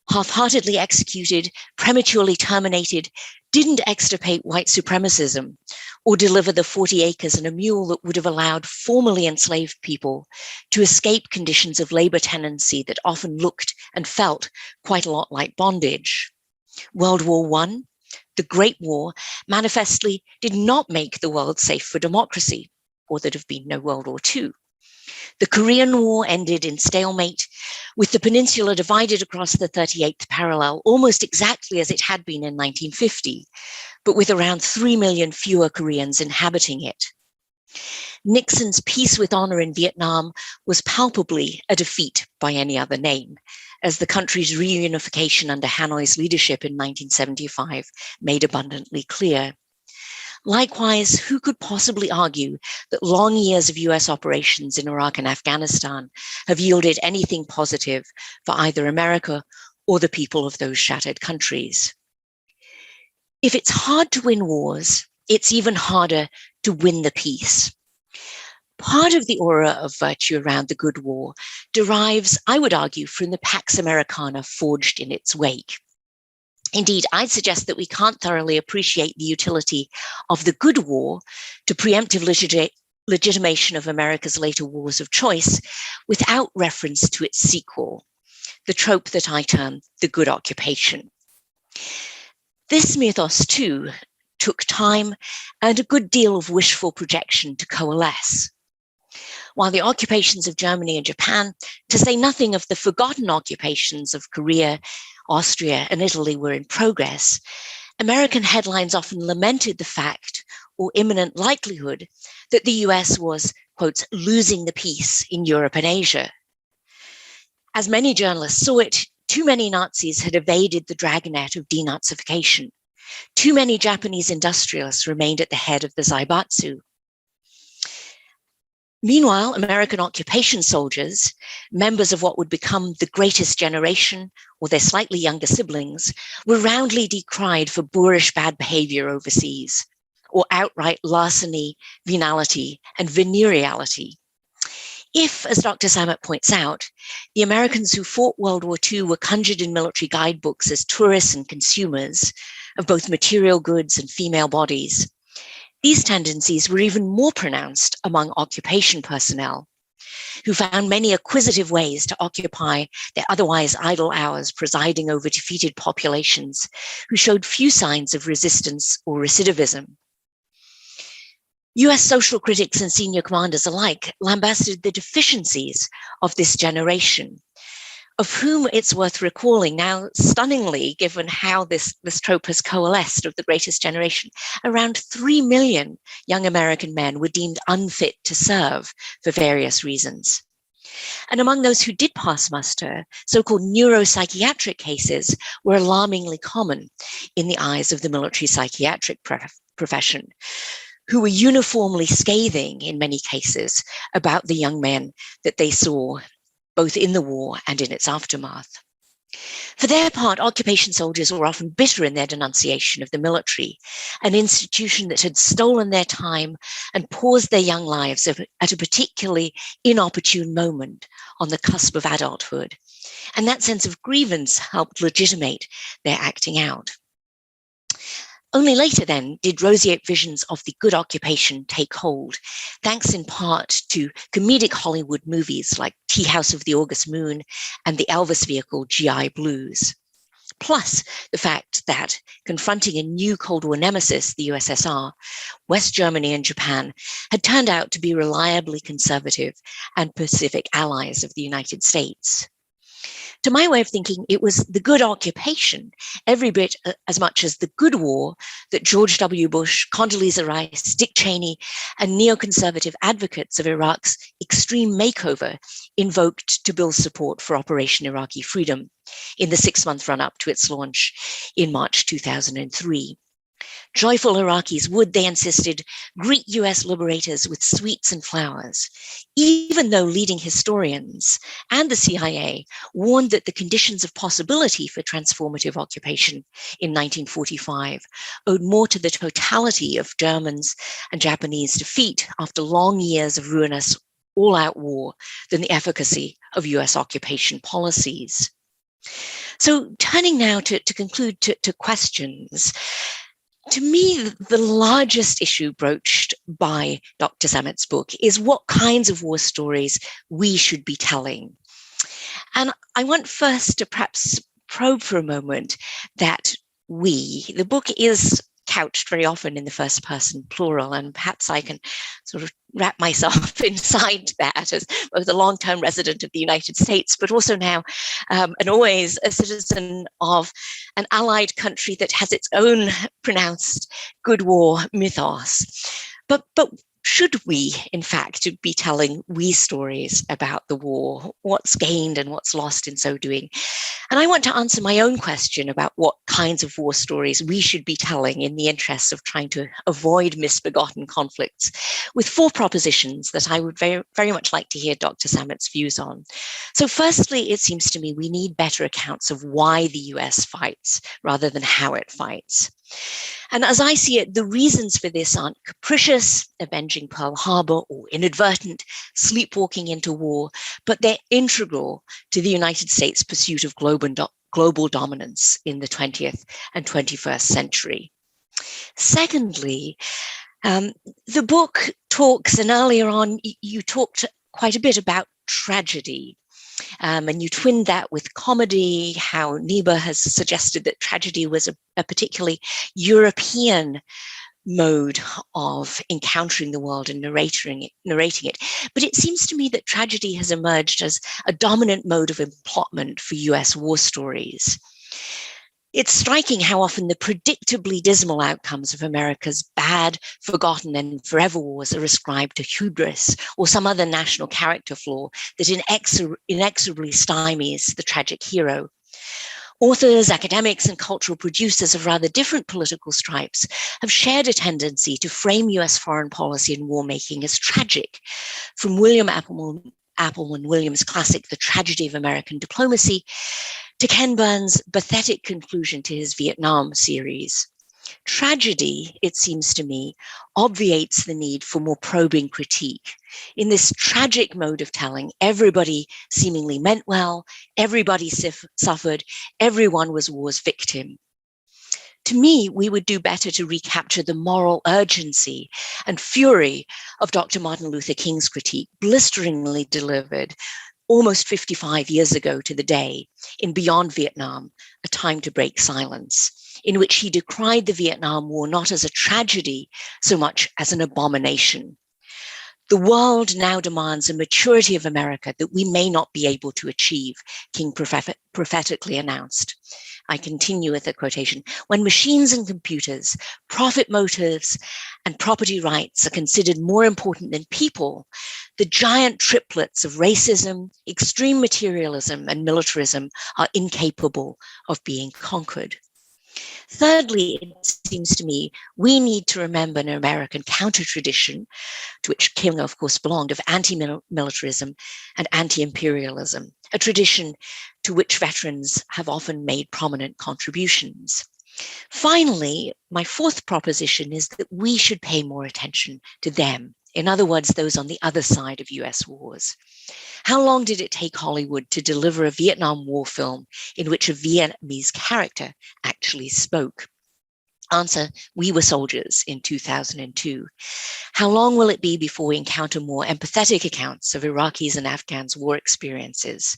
half-heartedly executed, prematurely terminated, didn't extirpate white supremacism or deliver the 40 acres and a mule that would have allowed formerly enslaved people to escape conditions of labor tenancy that often looked and felt quite a lot like bondage. World War I, the Great War, manifestly did not make the world safe for democracy, or there'd have been no World War II. The Korean War ended in stalemate, with the peninsula divided across the 38th parallel, almost exactly as it had been in 1950, but with around 3 million fewer Koreans inhabiting it. Nixon's peace with honor in Vietnam was palpably a defeat by any other name, as the country's reunification under Hanoi's leadership in 1975 made abundantly clear. Likewise, who could possibly argue that long years of US operations in Iraq and Afghanistan have yielded anything positive for either America or the people of those shattered countries? If it's hard to win wars, it's even harder to win the peace. Part of the aura of virtue around the Good War derives, I would argue, from the Pax Americana forged in its wake. Indeed, I'd suggest that we can't thoroughly appreciate the utility of the good war to preemptive legitimation of America's later wars of choice without reference to its sequel, the trope that I term the good occupation. This mythos, too, took time and a good deal of wishful projection to coalesce. While the occupations of Germany and Japan, to say nothing of the forgotten occupations of Korea, Austria, and Italy, were in progress, American headlines often lamented the fact or imminent likelihood that the US was, quote, losing the peace in Europe and Asia. As many journalists saw it, too many Nazis had evaded the dragnet of denazification. Too many Japanese industrialists remained at the head of the Zaibatsu. Meanwhile, American occupation soldiers, members of what would become the greatest generation, or their slightly younger siblings, were roundly decried for boorish bad behavior overseas, or outright larceny, venality, and venereality. If, as Dr. Samet points out, the Americans who fought World War II were conjured in military guidebooks as tourists and consumers of both material goods and female bodies, these tendencies were even more pronounced among occupation personnel, who found many acquisitive ways to occupy their otherwise idle hours presiding over defeated populations who showed few signs of resistance or recidivism. US social critics and senior commanders alike lambasted the deficiencies of this generation, of whom it's worth recalling now, stunningly, given how this trope has coalesced of the greatest generation, around 3 million young American men were deemed unfit to serve for various reasons. And among those who did pass muster, so-called neuropsychiatric cases were alarmingly common in the eyes of the military psychiatric profession, who were uniformly scathing in many cases about the young men that they saw both in the war and in its aftermath. For their part, occupation soldiers were often bitter in their denunciation of the military, an institution that had stolen their time and paused their young lives at a particularly inopportune moment on the cusp of adulthood. And that sense of grievance helped legitimate their acting out. Only later then did roseate visions of the good occupation take hold, thanks in part to comedic Hollywood movies like Tea House of the August Moon and the Elvis vehicle GI Blues. Plus the fact that confronting a new Cold War nemesis, the USSR, West Germany and Japan had turned out to be reliably conservative and Pacific allies of the United States. To my way of thinking, it was the good occupation, every bit as much as the good war, that George W. Bush, Condoleezza Rice, Dick Cheney, and neoconservative advocates of Iraq's extreme makeover invoked to build support for Operation Iraqi Freedom in the 6-month run-up to its launch in March 2003. Joyful Iraqis would, they insisted, greet US liberators with sweets and flowers, even though leading historians and the CIA warned that the conditions of possibility for transformative occupation in 1945 owed more to the totality of Germans and Japanese defeat after long years of ruinous all-out war than the efficacy of US occupation policies. So turning now to conclude to questions, to me, the largest issue broached by Dr. Samet's book is what kinds of war stories we should be telling. And I want first to perhaps probe for a moment that the book is couched very often in the first person plural, and perhaps I can sort of wrap myself inside that as both a long-term resident of the United States, but also now and always a citizen of an allied country that has its own pronounced good war mythos. But should we, in fact, be telling stories about the war, what's gained and what's lost in so doing? And I want to answer my own question about what kinds of war stories we should be telling in the interests of trying to avoid misbegotten conflicts with 4 propositions that I would very, very much like to hear Dr. Samet's views on. So firstly, it seems to me we need better accounts of why the US fights rather than how it fights. And as I see it, the reasons for this aren't capricious, avenging Pearl Harbor, or inadvertent, sleepwalking into war, but they're integral to the United States' pursuit of global dominance in the 20th and 21st century. Secondly, the book talks, and earlier on you talked quite a bit about tragedy, and you twinned that with comedy, how Niebuhr has suggested that tragedy was a particularly European mode of encountering the world and narrating it. But it seems to me that tragedy has emerged as a dominant mode of emplotment for US war stories. It's striking how often the predictably dismal outcomes of America's bad, forgotten, and forever wars are ascribed to hubris or some other national character flaw that inexorably stymies the tragic hero. Authors, academics, and cultural producers of rather different political stripes have shared a tendency to frame US foreign policy and war making as tragic, from William Appleman Williams' classic The Tragedy of American Diplomacy to Ken Burns' pathetic conclusion to his Vietnam series. Tragedy, it seems to me, obviates the need for more probing critique. In this tragic mode of telling, everybody seemingly meant well, everybody suffered, everyone was war's victim. To me, we would do better to recapture the moral urgency and fury of Dr. Martin Luther King's critique, blisteringly delivered almost 55 years ago to the day in Beyond Vietnam, A Time to Break Silence, in which he decried the Vietnam War not as a tragedy so much as an abomination. The world now demands a maturity of America that we may not be able to achieve, King prophetically announced. I continue with the quotation. When machines and computers, profit motives, and property rights are considered more important than people, the giant triplets of racism, extreme materialism, and militarism are incapable of being conquered. Thirdly, it seems to me, we need to remember an American counter-tradition, to which King, of course, belonged, of anti-militarism and anti-imperialism, a tradition to which veterans have often made prominent contributions. Finally, my fourth proposition is that we should pay more attention to them. In other words, those on the other side of US wars. How long did it take Hollywood to deliver a Vietnam War film in which a Vietnamese character actually spoke? Answer, we were soldiers in 2002. How long will it be before we encounter more empathetic accounts of Iraqis and Afghans' war experiences?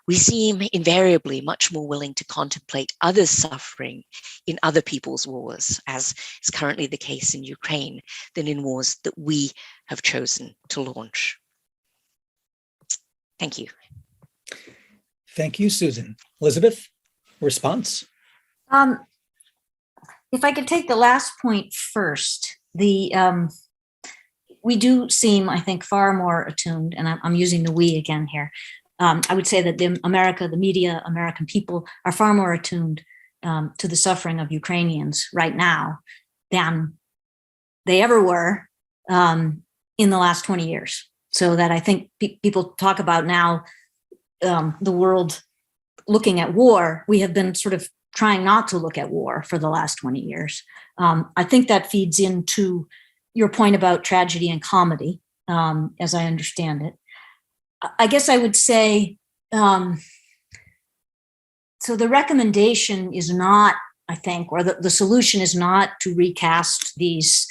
We seem invariably much more willing to contemplate others' suffering in other people's wars, as is currently the case in Ukraine, than in wars that we have chosen to launch. Thank you. Thank you, Susan. Elizabeth, response? If I could take the last point first, we do seem, I think, far more attuned, and I'm using the we again here. I would say that the media, American people are far more attuned to the suffering of Ukrainians right now than they ever were in the last 20 years. So that I think people talk about now the world looking at war. We have been sort of trying not to look at war for the last 20 years. I think that feeds into your point about tragedy and comedy, as I understand it. I guess I would say, so the recommendation is not, I think, or the solution is not to recast these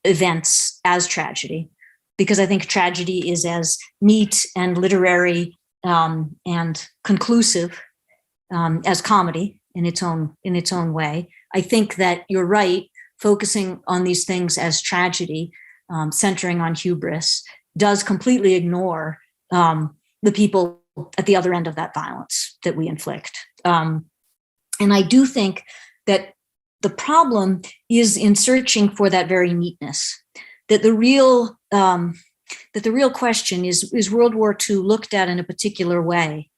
events as tragedy, because I think tragedy is as neat and literary and conclusive as comedy in its own way. I think that you're right, focusing on these things as tragedy, centering on hubris, does completely ignore the people at the other end of that violence that we inflict. And I do think that the problem is in searching for that very neatness, that the real question is World War II looked at in a particular way,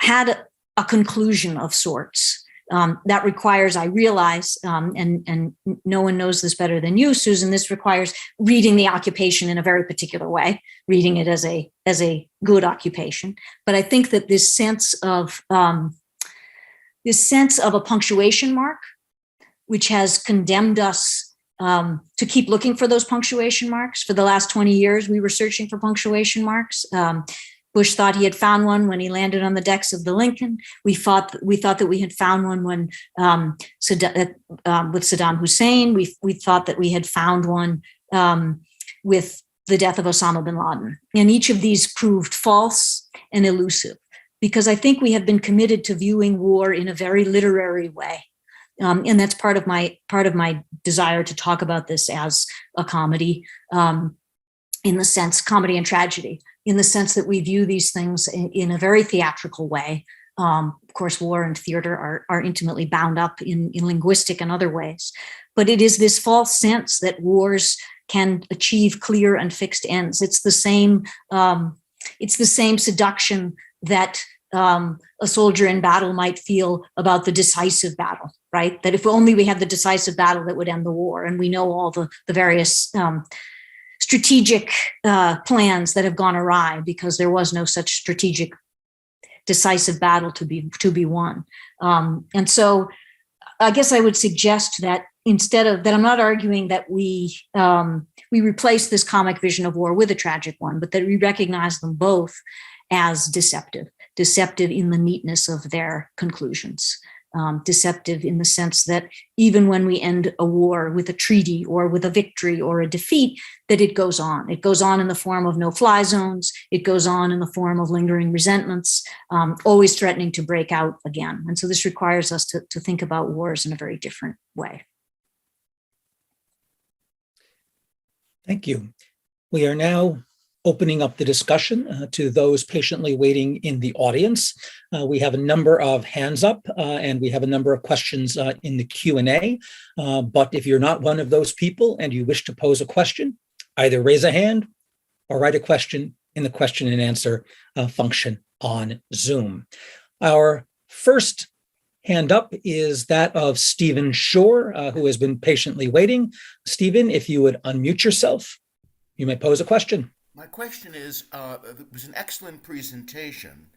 had a conclusion of sorts. That requires, I realize, and no one knows this better than you, Susan, this requires reading the occupation in a very particular way, reading it as a good occupation. But I think that this sense of a punctuation mark, which has condemned us to keep looking for those punctuation marks. For the last 20 years, we were searching for punctuation marks. Bush thought he had found one when he landed on the decks of the Lincoln. We thought that we had found one when with Saddam Hussein. We thought that we had found one with the death of Osama bin Laden. And each of these proved false and elusive, because I think we have been committed to viewing war in a very literary way. And that's part of my desire to talk about this as a comedy, in the sense, comedy and tragedy, in the sense that we view these things in a very theatrical way. Of course, war and theater are intimately bound up in linguistic and other ways. But it is this false sense that wars can achieve clear and fixed ends. It's the same seduction that a soldier in battle might feel about the decisive battle, right? That if only we had the decisive battle that would end the war. And we know all the various strategic plans that have gone awry because there was no such strategic decisive battle to be won. And so I guess I would suggest that instead of that, I'm not arguing that we replace this comic vision of war with a tragic one, but that we recognize them both as deceptive in the neatness of their conclusions, deceptive in the sense that even when we end a war with a treaty or with a victory or a defeat, that it goes on. It goes on in the form of no-fly zones. It goes on in the form of lingering resentments, always threatening to break out again. And so this requires us to think about wars in a very different way. Thank you. We are now opening up the discussion to those patiently waiting in the audience. We have a number of hands up and we have a number of questions in the Q&A. But if you're not one of those people and you wish to pose a question, either raise a hand or write a question in the question and answer function on Zoom. Our first hand up is that of Stephen Shore, who has been patiently waiting. Stephen, if you would unmute yourself, you may pose a question. My question is, it was an excellent presentation,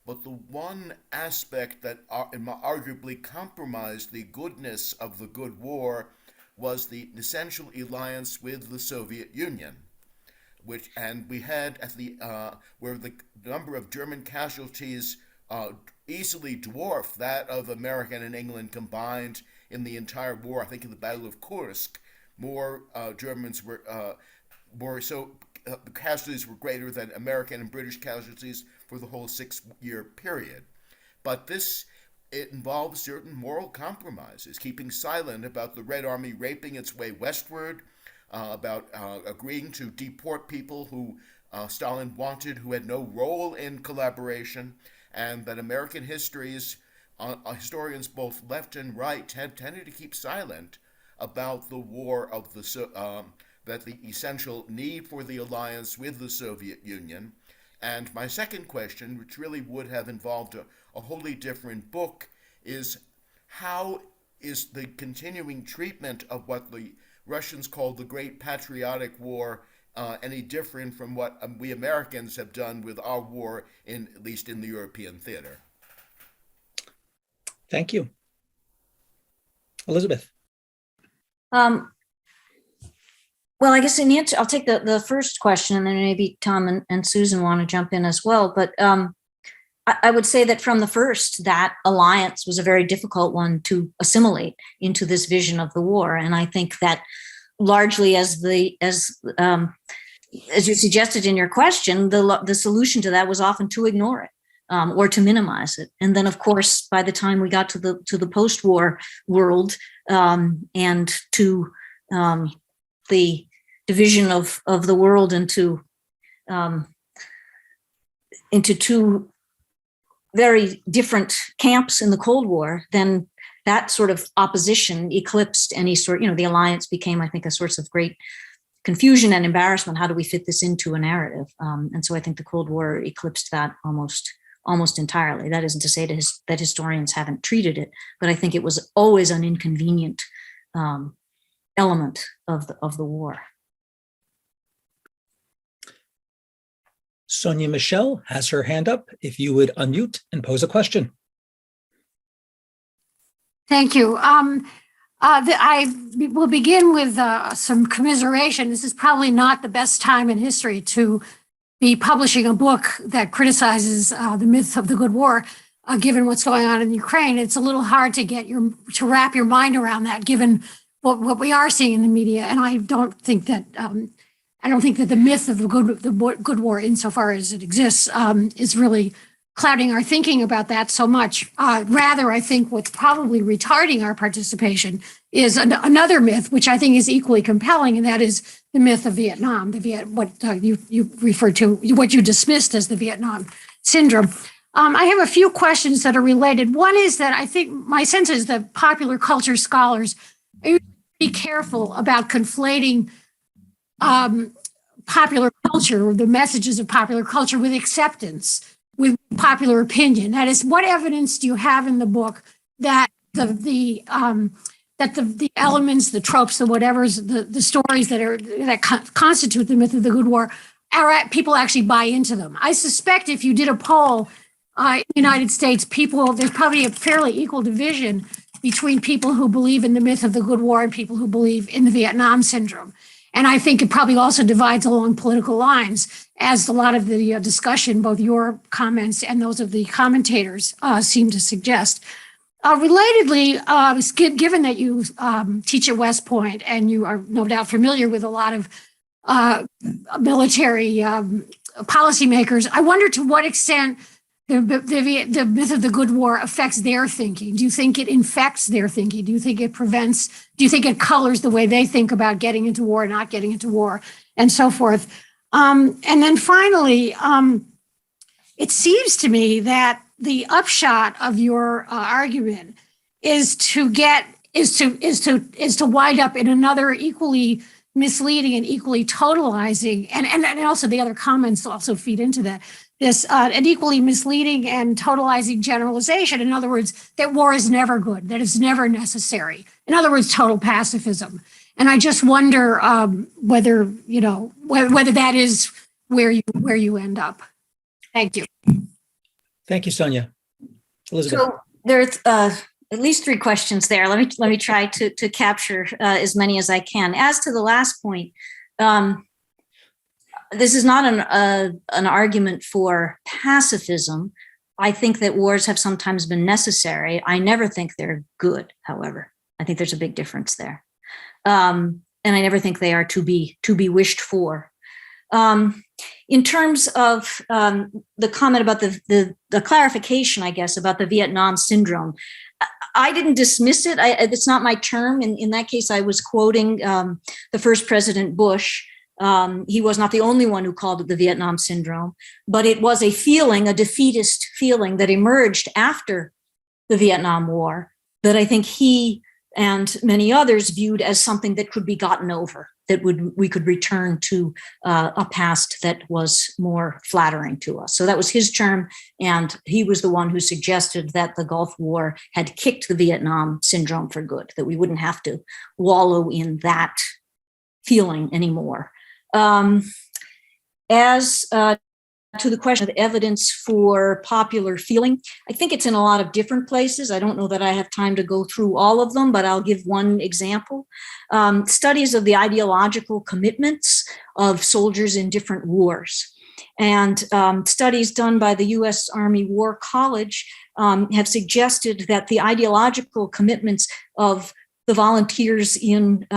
but the one aspect that arguably compromised the goodness of the good war was the essential alliance with the Soviet Union, and we had at the where the number of German casualties easily dwarfed that of American and England combined in the entire war. I think in the Battle of Kursk, more Germans were casualties were greater than American and British casualties for the whole 6-year period. But it involves certain moral compromises, keeping silent about the Red Army raping its way westward, about agreeing to deport people who Stalin wanted, who had no role in collaboration, and that American historians, both left and right, have tended to keep silent about the war of that the essential need for the alliance with the Soviet Union. And my second question, which really would have involved a wholly different book, is how is the continuing treatment of what the Russians called the Great Patriotic War any different from what we Americans have done with our war, at least in the European theater? Thank you. Elizabeth. Well, I guess in answer, I'll take the first question, and then maybe Tom and Susan want to jump in as well. But I would say that from the first, that alliance was a very difficult one to assimilate into this vision of the war. And I think that largely, as you suggested in your question, the solution to that was often to ignore it or to minimize it. And then, of course, by the time we got to the post-war world and to the division of the world into two very different camps in the Cold War, then that sort of opposition eclipsed any sort, the alliance became, I think, a source of great confusion and embarrassment. How do we fit this into a narrative? And so I think the Cold War eclipsed that almost entirely. That isn't to say that historians haven't treated it, but I think it was always an inconvenient element of the war. Sonia Michelle has her hand up. If you would unmute and pose a question. Thank you. I will begin with some commiseration. This is probably not the best time in history to be publishing a book that criticizes the myth of the good war, given what's going on in Ukraine. It's a little hard to wrap your mind around that, given what we are seeing in the media. And I don't think that the myth of the good war, insofar as it exists, is really clouding our thinking about that so much. Rather, I think what's probably retarding our participation is another myth, which I think is equally compelling, and that is the myth of Vietnam, what you referred to, what you dismissed as the Vietnam syndrome. I have a few questions that are related. One is that I think my sense is that popular culture scholars are pretty careful about conflating popular culture, or the messages of popular culture, with acceptance, with popular opinion. That is, what evidence do you have in the book that the elements, the tropes, the whatevers, the stories that constitute the myth of the good war, people actually buy into them? I suspect if you did a poll in the United States, there's probably a fairly equal division between people who believe in the myth of the good war and people who believe in the Vietnam syndrome. And I think it probably also divides along political lines, as a lot of the discussion, both your comments and those of the commentators, seem to suggest. Relatedly, given that you teach at West Point and you are no doubt familiar with a lot of military policymakers, I wonder to what extent the myth of the good war affects their thinking. Do you think it infects their thinking? Do you think it colors the way they think about getting into war, not getting into war, and so forth? And then finally, it seems to me that the upshot of your argument is to wind up in another equally misleading and equally totalizing, and also the other comments also feed into that. An equally misleading and totalizing generalization. In other words, that war is never good, that it's never necessary. In other words, total pacifism. And I just wonder whether that is where you end up. Thank you. Thank you, Sonia. Elizabeth. So there's at least 3 questions there. Let me try to capture as many as I can. As to the last point, this is not an argument for pacifism. I think that wars have sometimes been necessary. I never think they're good, however. I think there's a big difference there. And I never think they are to be wished for. In terms of the comment about the clarification, I guess, about the Vietnam syndrome, I didn't dismiss it. It's not my term. In that case, I was quoting the first President Bush. He was not the only one who called it the Vietnam syndrome, but it was a feeling, a defeatist feeling that emerged after the Vietnam War that I think he and many others viewed as something that could be gotten over, that we could return to a past that was more flattering to us. So that was his term, and he was the one who suggested that the Gulf War had kicked the Vietnam syndrome for good, that we wouldn't have to wallow in that feeling anymore. As to the question of evidence for popular feeling, I think it's in a lot of different places. I don't know that I have time to go through all of them, but I'll give one example. Studies of the ideological commitments of soldiers in different wars. And studies done by the U.S. Army War College have suggested that the ideological commitments of the volunteers in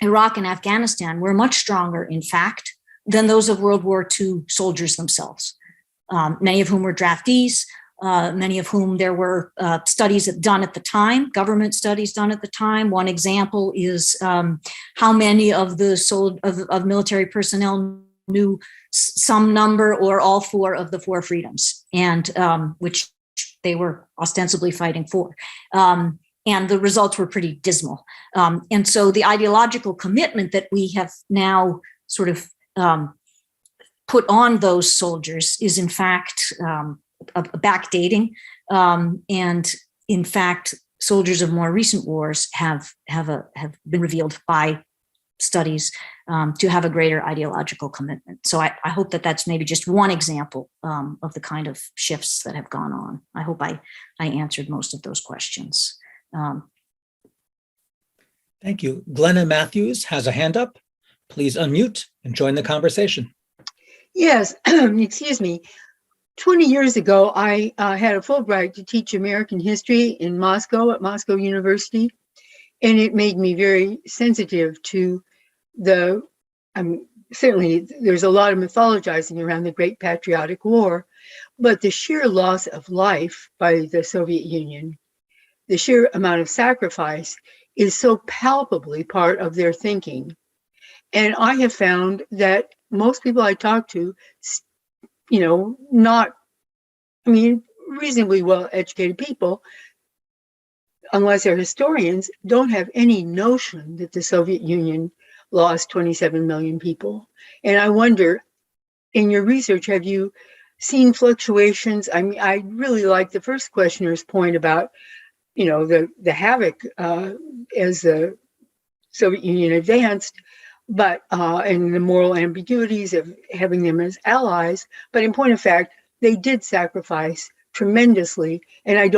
Iraq and Afghanistan were much stronger, in fact, than those of World War II soldiers themselves, many of whom were draftees, many of whom there were studies done at the time, government studies done at the time. One example is how many of the of military personnel knew some number or all 4 of the 4 freedoms, and which they were ostensibly fighting for. And the results were pretty dismal. And so the ideological commitment that we have now sort of put on those soldiers is in fact backdating. And in fact, soldiers of more recent wars have been revealed by studies to have a greater ideological commitment. So I hope that that's maybe just one example of the kind of shifts that have gone on. I hope I answered most of those questions. Thank you. Glenna Matthews has a hand up. Please unmute and join the conversation. Yes, excuse me. 20 years ago, I had a Fulbright to teach American history in Moscow at Moscow University, and it made me very sensitive to the, certainly there's a lot of mythologizing around the Great Patriotic War, but the sheer loss of life by the Soviet Union, the sheer amount of sacrifice is so palpably part of their thinking. And I have found that most people I talk to, reasonably well-educated people, unless they're historians, don't have any notion that the Soviet Union lost 27 million people. And I wonder, in your research, have you seen fluctuations? I mean, I really like the first questioner's point about, the havoc as the Soviet Union advanced, but and the moral ambiguities of having them as allies. But in point of fact, they did sacrifice tremendously. And I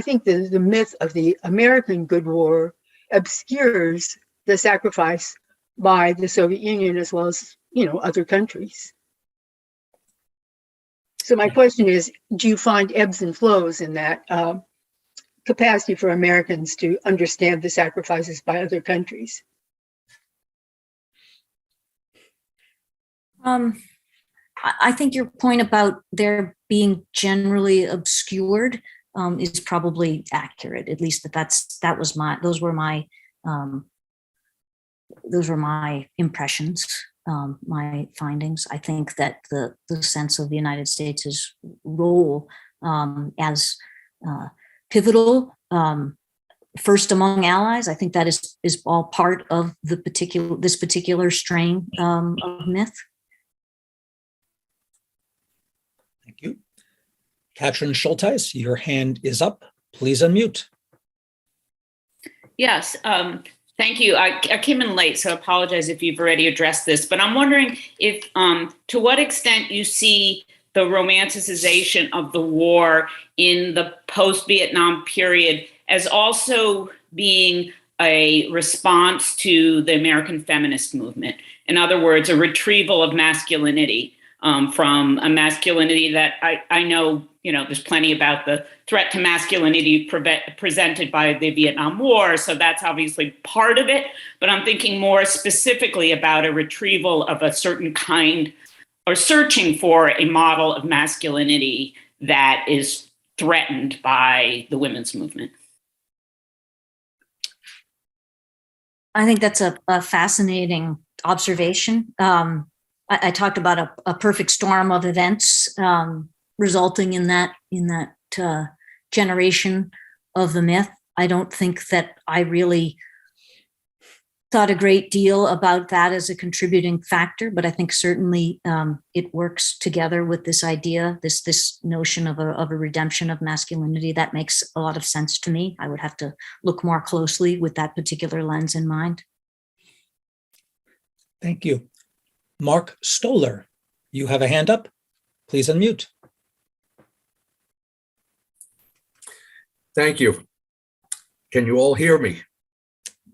think the myth of the American good war obscures the sacrifice by the Soviet Union as well as, other countries. So my question is, do you find ebbs and flows in that capacity for Americans to understand the sacrifices by other countries? I think your point about their being generally obscured is probably accurate. At least those were my impressions, my findings. I think that the sense of the United States' role as pivotal, first among allies, I think that is all part of this particular strain of myth. Thank you. Katrin Schulteis, your hand is up. Please unmute. Yes, thank you. I came in late, so I apologize if you've already addressed this, but I'm wondering if, to what extent you see the romanticization of the war in the post-Vietnam period as also being a response to the American feminist movement. In other words, a retrieval of masculinity from a masculinity that I know, there's plenty about the threat to masculinity presented by the Vietnam War. So that's obviously part of it. But I'm thinking more specifically about a retrieval of a certain kind or searching for a model of masculinity that is threatened by the women's movement. I think that's a fascinating observation. I talked about a perfect storm of events resulting in that generation of the myth. I don't think that I really thought a great deal about that as a contributing factor, but I think certainly it works together with this idea, this notion of a redemption of masculinity. That makes a lot of sense to me. I would have to look more closely with that particular lens in mind. Thank you. Mark Stoller, you have a hand up. Please unmute. Thank you. Can you all hear me?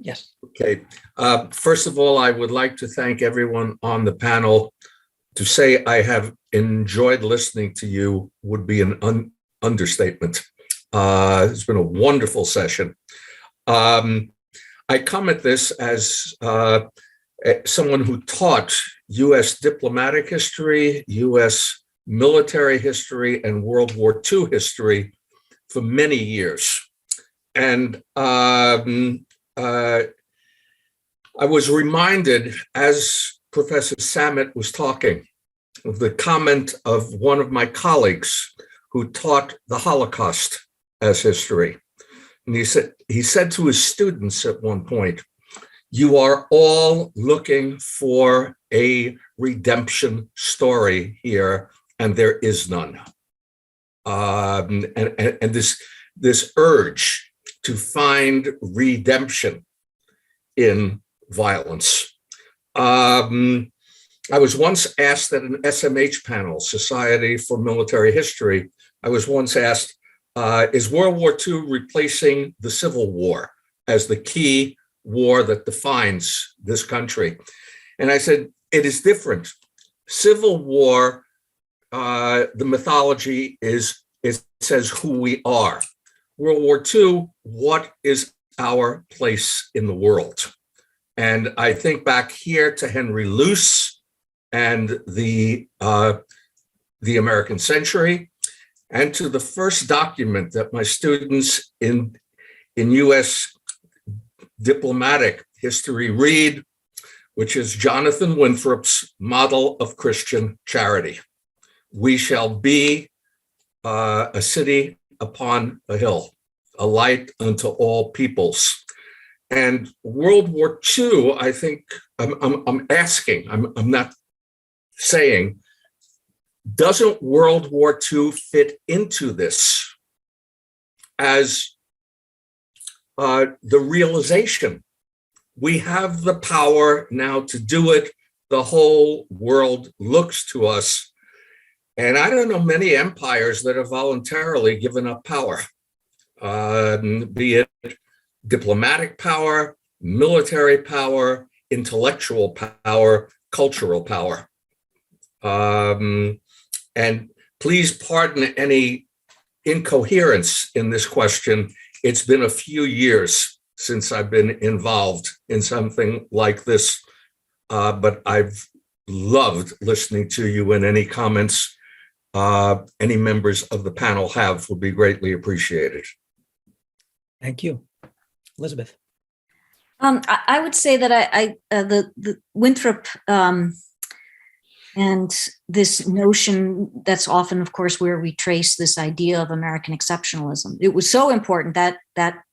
Yes. Okay. First of all, I would like to thank everyone on the panel. To say I have enjoyed listening to you would be an understatement. It's been a wonderful session. I come at this as someone who taught U.S. diplomatic history, U.S. military history, and World War II history for many years. And I was reminded, as Professor Samet was talking, of the comment of one of my colleagues who taught the Holocaust as history. And he said to his students at one point, "You are all looking for a redemption story here, and there is none." And this urge to find redemption in violence. I was once asked at an SMH panel, Society for Military History, I was once asked, is World War II replacing the Civil War as the key war that defines this country? And I said, it is different. Civil War, the mythology is, it says who we are. World War II, what is our place in the world? And I think back here to Henry Luce and the American Century, and to the first document that my students in U.S. diplomatic history read, which is Jonathan Winthrop's Model of Christian Charity. We shall be a city upon a hill, a light unto all peoples. And World War II, I think, I'm asking, I'm not saying, doesn't World War II fit into this as the realization? We have the power now to do it. The whole world looks to us. And I don't know many empires that have voluntarily given up power, be it diplomatic power, military power, intellectual power, cultural power. And please pardon any incoherence in this question. It's been a few years since I've been involved in something like this, but I've loved listening to you, and any comments any members of the panel have would be greatly appreciated. Thank you. Elizabeth. I would say that the Winthrop and this notion, that's often, of course, where we trace this idea of American exceptionalism. It was so important, that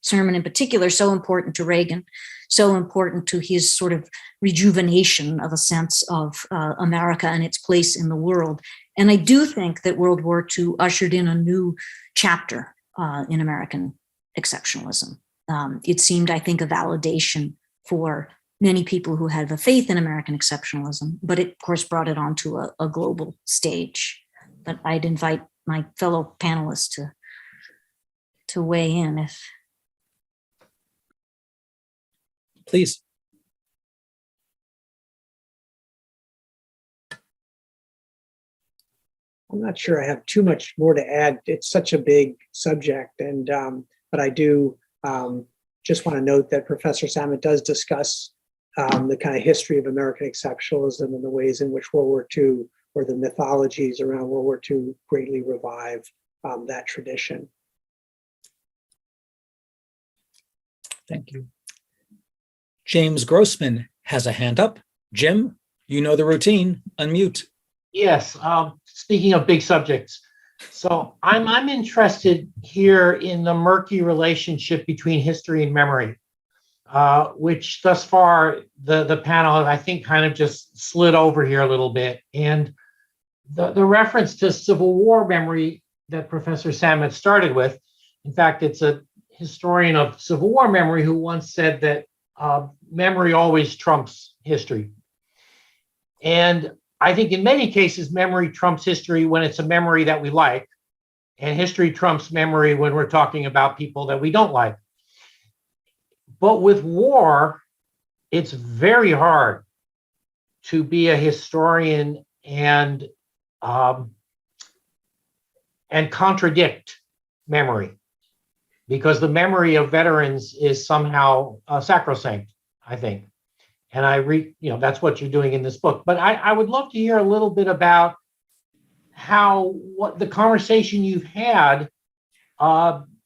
sermon in particular, so important to Reagan, so important to his sort of rejuvenation of a sense of America and its place in the world. And I do think that World War II ushered in a new chapter in American exceptionalism. It seemed, I think, a validation for many people who have a faith in American exceptionalism, but it, of course, brought it onto a global stage. But I'd invite my fellow panelists to weigh in if. Please. I'm not sure I have too much more to add. It's such a big subject, and but I do just want to note that Professor Samet does discuss the kind of history of American exceptionalism and the ways in which World War II, or the mythologies around World War II, greatly revive that tradition. Thank you. James Grossman has a hand up. Jim, you know the routine. Unmute. Yes. Speaking of big subjects, so I'm interested here in the murky relationship between history and memory, which thus far the panel, I think, kind of just slid over here a little bit. And the reference to Civil War memory that Professor Samet started with, in fact, it's a historian of Civil War memory who once said that memory always trumps history. And I think in many cases, memory trumps history when it's a memory that we like, and history trumps memory when we're talking about people that we don't like. But with war, it's very hard to be a historian and contradict memory, because the memory of veterans is somehow sacrosanct, I think. And that's what you're doing in this book. But I would love to hear a little bit about what the conversation you've had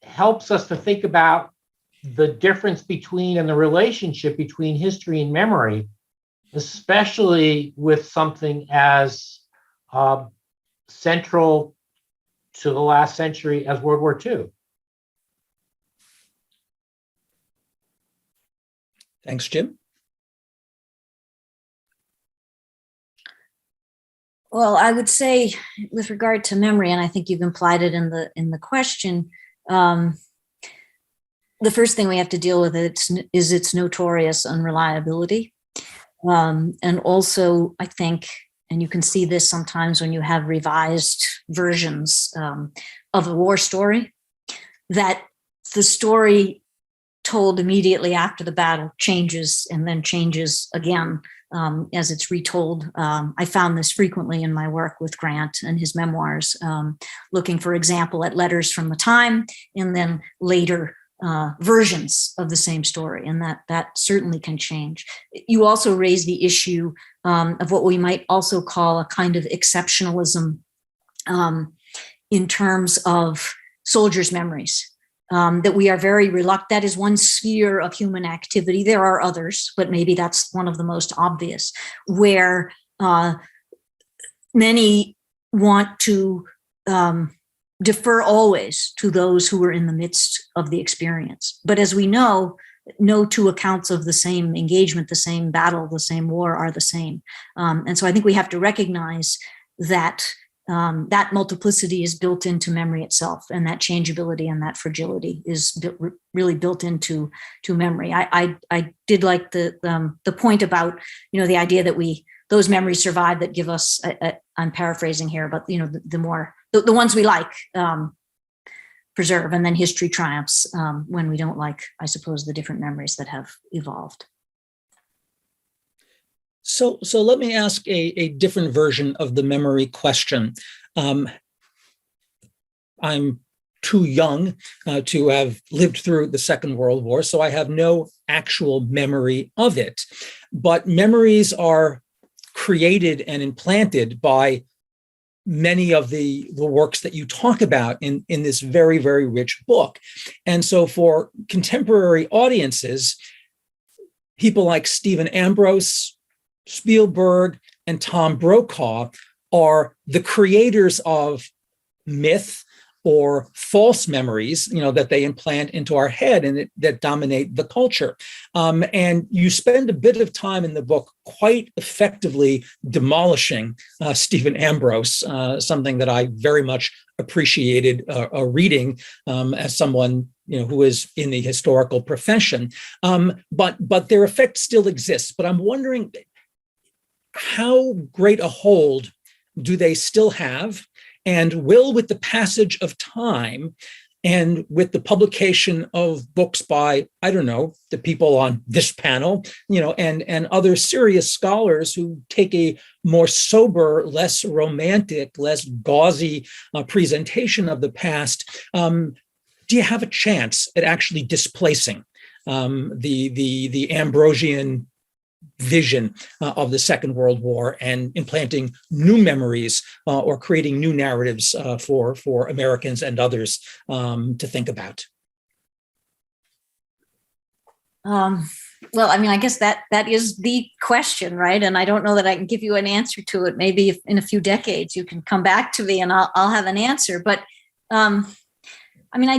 helps us to think about the difference between and the relationship between history and memory, especially with something as central to the last century as World War II. Thanks, Jim. Well, I would say, with regard to memory, and I think you've implied it in the question, the first thing we have to deal with is its notorious unreliability. And also, I think, and you can see this sometimes when you have revised versions of a war story, that the story told immediately after the battle changes and then changes again as it's retold. I found this frequently in my work with Grant and his memoirs, looking, for example, at letters from the time and then later versions of the same story, and that certainly can change. You also raise the issue of what we might also call a kind of exceptionalism in terms of soldiers' memories, that we are very reluctant. That is one sphere of human activity. There are others, but maybe that's one of the most obvious, where many want to defer always to those who were in the midst of the experience. But as we know, no two accounts of the same engagement, the same battle, the same war are the same. And so I think we have to recognize that that multiplicity is built into memory itself, and that changeability and that fragility is really built into memory. I did like the point about, the idea that those memories survive that give us, I'm paraphrasing here, but the ones we like preserve, and then history triumphs when we don't like, I suppose, the different memories that have evolved. So let me ask a different version of the memory question. I'm too young to have lived through the Second World War, so I have no actual memory of it. But memories are created and implanted by many of the works that you talk about in this very, very rich book. And so for contemporary audiences, people like Stephen Ambrose, Spielberg, and Tom Brokaw are the creators of myth or false memories, that they implant into our head and that dominate the culture. And you spend a bit of time in the book quite effectively demolishing Stephen Ambrose, something that I very much appreciated reading as someone who is in the historical profession. But their effect still exists. But I'm wondering, how great a hold do they still have? And will, with the passage of time and with the publication of books by, I don't know, the people on this panel, and other serious scholars who take a more sober, less romantic, less gauzy presentation of the past, do you have a chance at actually displacing the Ambrosian vision of the Second World War and implanting new memories or creating new narratives for Americans and others to think about? Well, I guess that is the question, right? And I don't know that I can give you an answer to it. Maybe if in a few decades you can come back to me and I'll have an answer. But I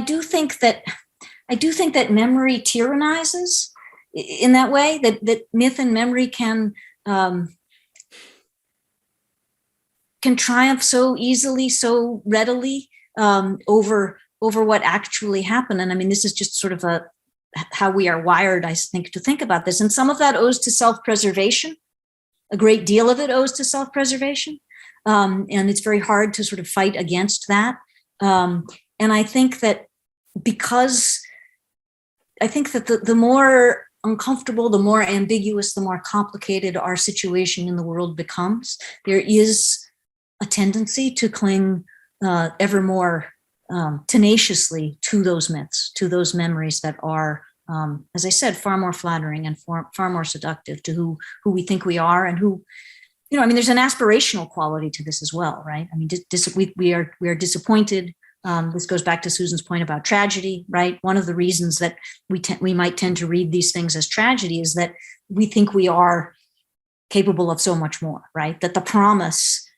do think that memory tyrannizes in that way, that myth and memory can triumph so easily, so readily over what actually happened. And this is just sort of how we are wired, I think, to think about this. And some of that owes to self-preservation. A great deal of it owes to self-preservation. And it's very hard to sort of fight against that. And I think that the more uncomfortable, the more ambiguous, the more complicated our situation in the world becomes, there is a tendency to cling ever more tenaciously to those myths, to those memories that are, as I said, far more flattering and far more seductive to who we think we are, and who, there's an aspirational quality to this as well, right? We are disappointed. This goes back to Susan's point about tragedy, right? One of the reasons that we might tend to read these things as tragedy is that we think we are capable of so much more, right? That the promise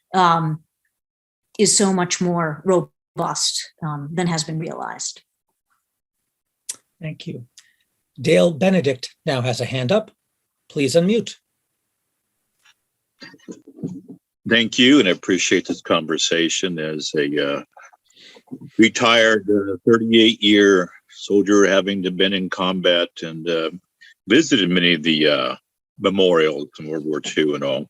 is so much more robust than has been realized. Thank you. Dale Benedict now has a hand up. Please unmute. Thank you, and I appreciate this conversation. As a retired 38-year soldier, having been in combat and visited many of the memorials in World War II and all.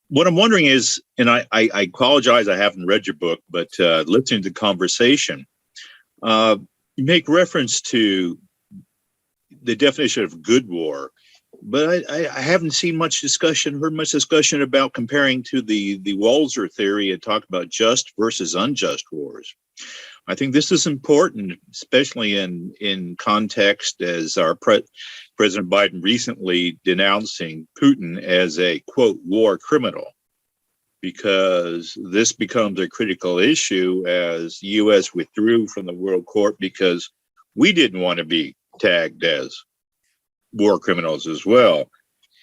What I'm wondering is, and I apologize, I haven't read your book, but listening to the conversation, you make reference to the definition of good war But I haven't seen much discussion, heard much discussion about comparing to the Walzer theory and talk about just versus unjust wars. I think this is important, especially in context as our President Biden recently denouncing Putin as a, quote, war criminal, because this becomes a critical issue as the U.S. withdrew from the World Court because we didn't want to be tagged as war criminals as well,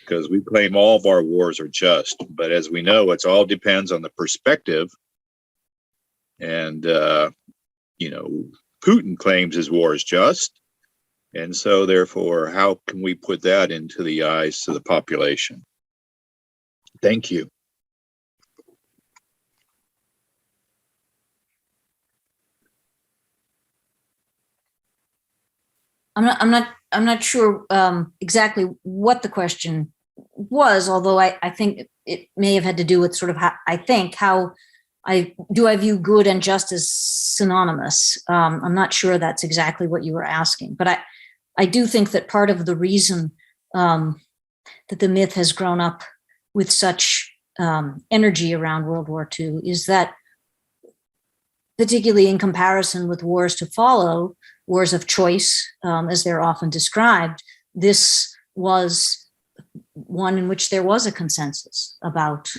because we claim all of our wars are just. But as we know, it all depends on the perspective. And, Putin claims his war is just. And so therefore, how can we put that into the eyes to the population? Thank you. I'm not sure exactly what the question was, although I think it may have had to do with sort of how I view good and just as synonymous. I'm not sure that's exactly what you were asking, but I do think that part of the reason that the myth has grown up with such energy around World War II is that, particularly in comparison with wars to follow, wars of choice, as they're often described, this was one in which there was a consensus about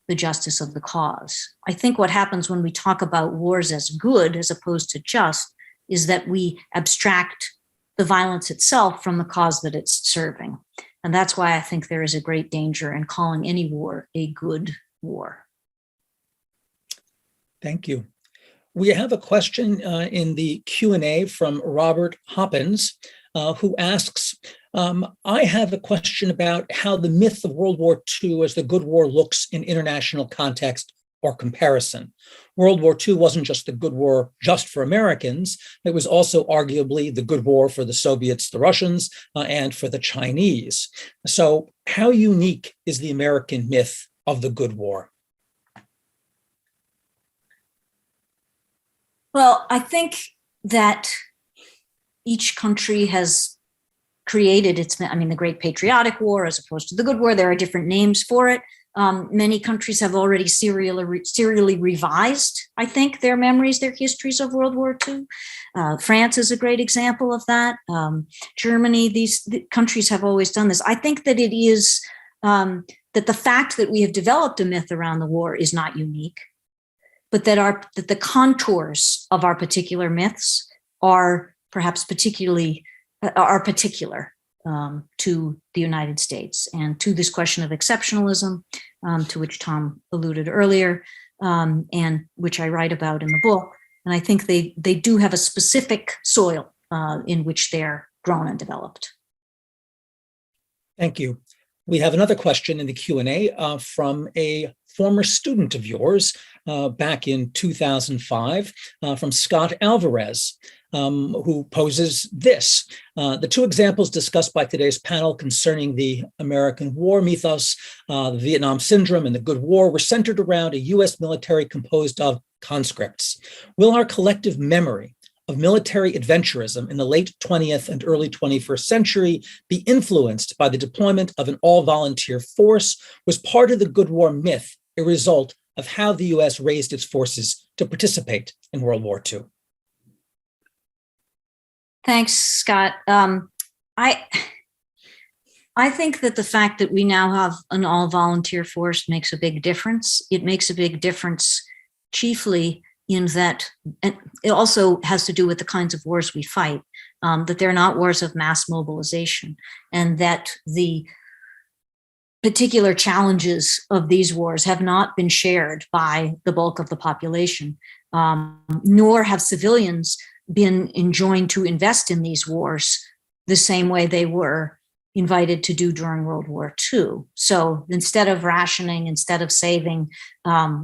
the justice of the cause. I think what happens when we talk about wars as good as opposed to just is that we abstract the violence itself from the cause that it's serving. And that's why I think there is a great danger in calling any war a good war. Thank you. We have a question in the Q&A from Robert Hoppins, who asks, I have a question about how the myth of World War II as the good war looks in international context or comparison. World War II wasn't just the good war just for Americans. It was also arguably the good war for the Soviets, the Russians, and for the Chinese. So how unique is the American myth of the good war? Well, I think that each country has created the Great Patriotic War as opposed to the Good War. There are different names for it. Many countries have already serially revised, I think, their memories, their histories of World War II. France is a great example of that. Germany, the countries have always done this. I think that it is, that the fact that we have developed a myth around the war is not unique, but that the contours of our particular myths are perhaps particular to the United States and to this question of exceptionalism, to which Tom alluded earlier, and which I write about in the book. And I think they do have a specific soil in which they're grown and developed. Thank you. We have another question in the Q&A from a former student of yours back in 2005 from Scott Alvarez, who poses this. The two examples discussed by today's panel concerning the American war mythos, the Vietnam Syndrome and the Good War, were centered around a U.S. military composed of conscripts. Will our collective memory of military adventurism in the late 20th and early 21st century be influenced by the deployment of an all-volunteer force? Was part of the Good War myth a result of how the U.S. raised its forces to participate in World War II? Thanks, Scott. I think that the fact that we now have an all-volunteer force makes a big difference. It makes a big difference chiefly in that, and it also has to do with the kinds of wars we fight, that they're not wars of mass mobilization, and that the particular challenges of these wars have not been shared by the bulk of the population, nor have civilians been enjoined to invest in these wars the same way they were invited to do during World War II. So instead of rationing, instead of saving,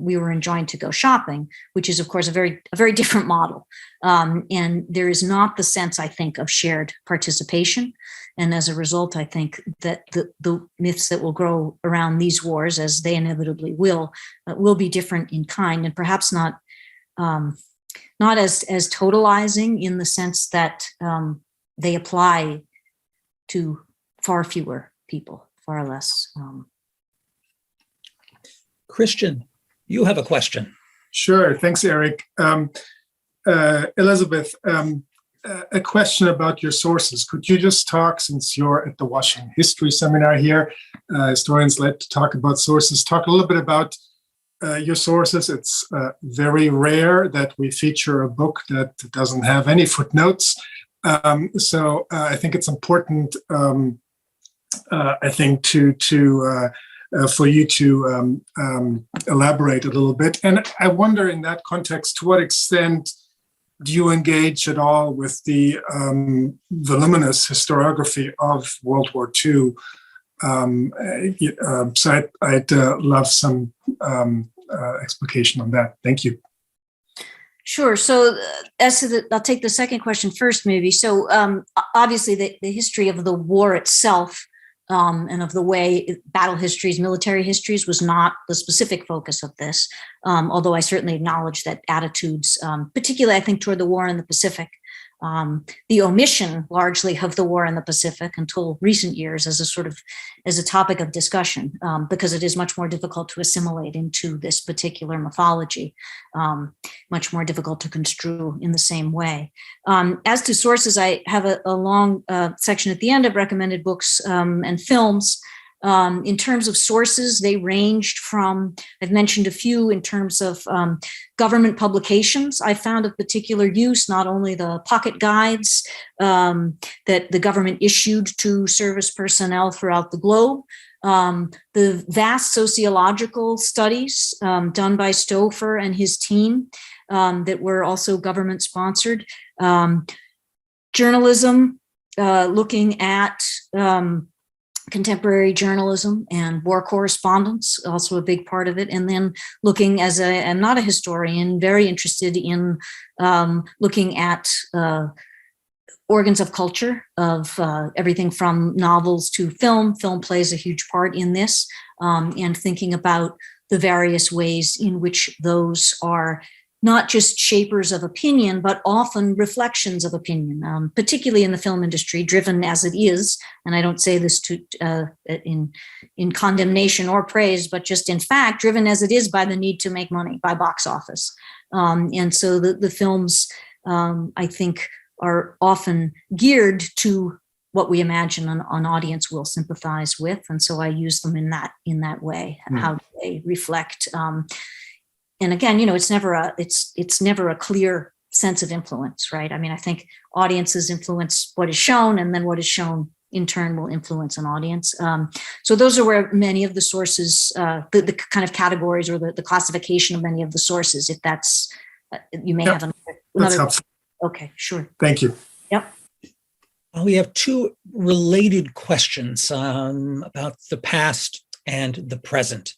we were enjoined to go shopping, which is, of course, a very different model. And there is not the sense, I think, of shared participation. And as a result, I think that the myths that will grow around these wars, as they inevitably will be different in kind, and perhaps not as totalizing in the sense that they apply to far fewer people, far less. Christian, you have a question. Sure. Thanks, Eric. Elizabeth, a question about your sources. Could you just talk, since you're at the Washington History Seminar here, historians like to talk about sources, talk a little bit about your sources. It's very rare that we feature a book that doesn't have any footnotes. So I think it's important, I think, for you to elaborate a little bit. And I wonder in that context, to what extent do you engage at all with the voluminous historiography of World War II? So I'd love some explication on that. Thank you. Sure. So I'll take the second question first, maybe. So obviously the history of the war itself and of the way battle histories, military histories was not the specific focus of this, although I certainly acknowledge that attitudes, particularly I think toward the war in the Pacific, the omission largely of the war in the Pacific until recent years as a topic of discussion, because it is much more difficult to assimilate into this particular mythology, much more difficult to construe in the same way. As to sources, I have a long section at the end of recommended books and films. In terms of sources, they ranged from, I've mentioned a few in terms of government publications. I found of particular use not only the pocket guides that the government issued to service personnel throughout the globe, the vast sociological studies done by Stouffer and his team that were also government sponsored, journalism looking at contemporary journalism and war correspondence, also a big part of it. And then looking, as I am not a historian, very interested in looking at organs of culture, of everything from novels to film. Film plays a huge part in this, and thinking about the various ways in which those are not just shapers of opinion, but often reflections of opinion, particularly in the film industry, driven as it is. And I don't say this to in condemnation or praise, but just in fact, driven as it is by the need to make money, by box office. And so the films, I think, are often geared to what we imagine an audience will sympathize with. And so I use them in that way. How do they reflect? And again, it's never a clear sense of influence, right? I mean, I think audiences influence what is shown, and then what is shown in turn will influence an audience. So those are where many of the sources, the kind of categories or the classification of many of the sources, if that's, you may have another. That's helpful. Okay, sure. Thank you. Yep. We have two related questions about the past and the present.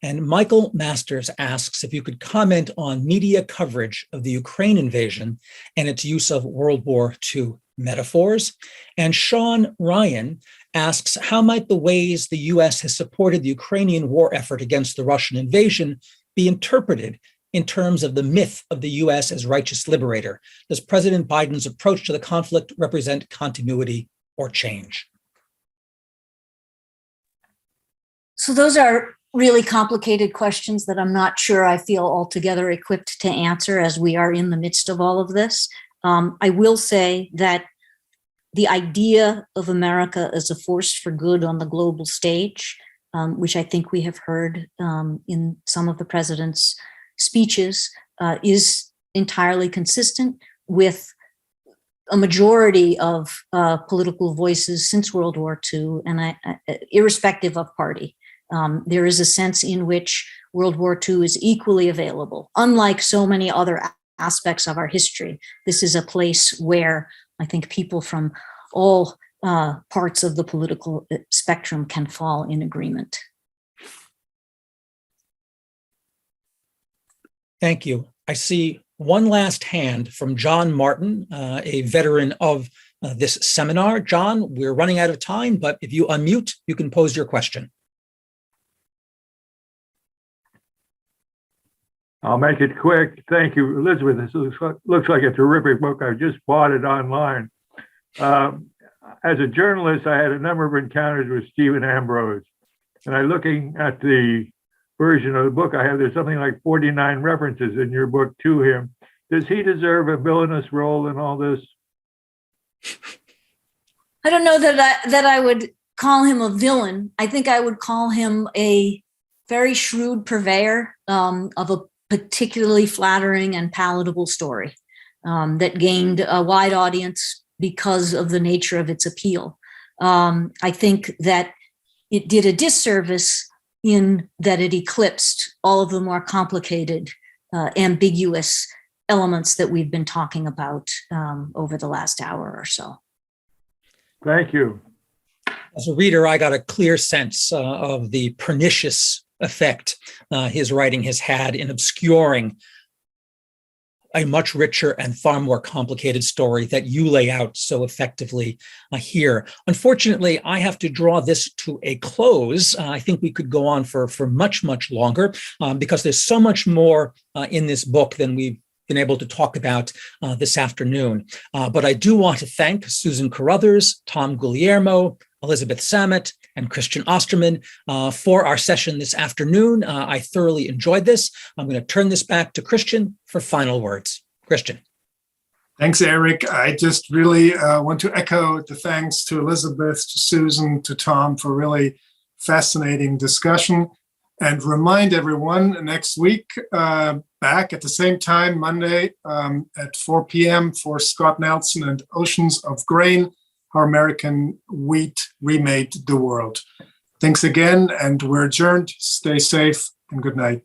And Michael Masters asks if you could comment on media coverage of the Ukraine invasion and its use of World War II metaphors. And Sean Ryan asks, how might the ways the US has supported the Ukrainian war effort against the Russian invasion be interpreted in terms of the myth of the US as righteous liberator? Does President Biden's approach to the conflict represent continuity or change? So those are really complicated questions that I'm not sure I feel altogether equipped to answer as we are in the midst of all of this. I will say that the idea of America as a force for good on the global stage, which I think we have heard in some of the president's speeches, is entirely consistent with a majority of political voices since World War II, and irrespective of party. There is a sense in which World War II is equally available. Unlike so many other aspects of our history, this is a place where I think people from all parts of the political spectrum can fall in agreement. Thank you. I see one last hand from John Martin, a veteran of this seminar. John, we're running out of time, but if you unmute, you can pose your question. I'll make it quick. Thank you, Elizabeth. This looks like a terrific book. I just bought it online. as a journalist, I had a number of encounters with Stephen Ambrose. And I looking at the version of the book I have, there's something like 49 references in your book to him. Does he deserve a villainous role in all this? I don't know that I would call him a villain. I think I would call him a very shrewd purveyor of a particularly flattering and palatable story that gained a wide audience because of the nature of its appeal. I think that it did a disservice in that it eclipsed all of the more complicated, ambiguous elements that we've been talking about over the last hour or so. Thank you. As a reader, I got a clear sense of the pernicious effect his writing has had in obscuring a much richer and far more complicated story that you lay out so effectively here. Unfortunately, I have to draw this to a close. I think we could go on for much, much longer because there's so much more in this book than we've been able to talk about this afternoon. But I do want to thank Susan Carruthers, Tom Guglielmo, Elizabeth Samet, and Christian Osterman for our session this afternoon. I thoroughly enjoyed this. I'm going to turn this back to Christian for final words. Christian. Thanks, Eric. I just really want to echo the thanks to Elizabeth, to Susan, to Tom for really fascinating discussion, and remind everyone next week back at the same time, Monday at 4 p.m. for Scott Nelson and Oceans of Grain, How American Wheat Remade the World. Thanks again, and we're adjourned. Stay safe and good night.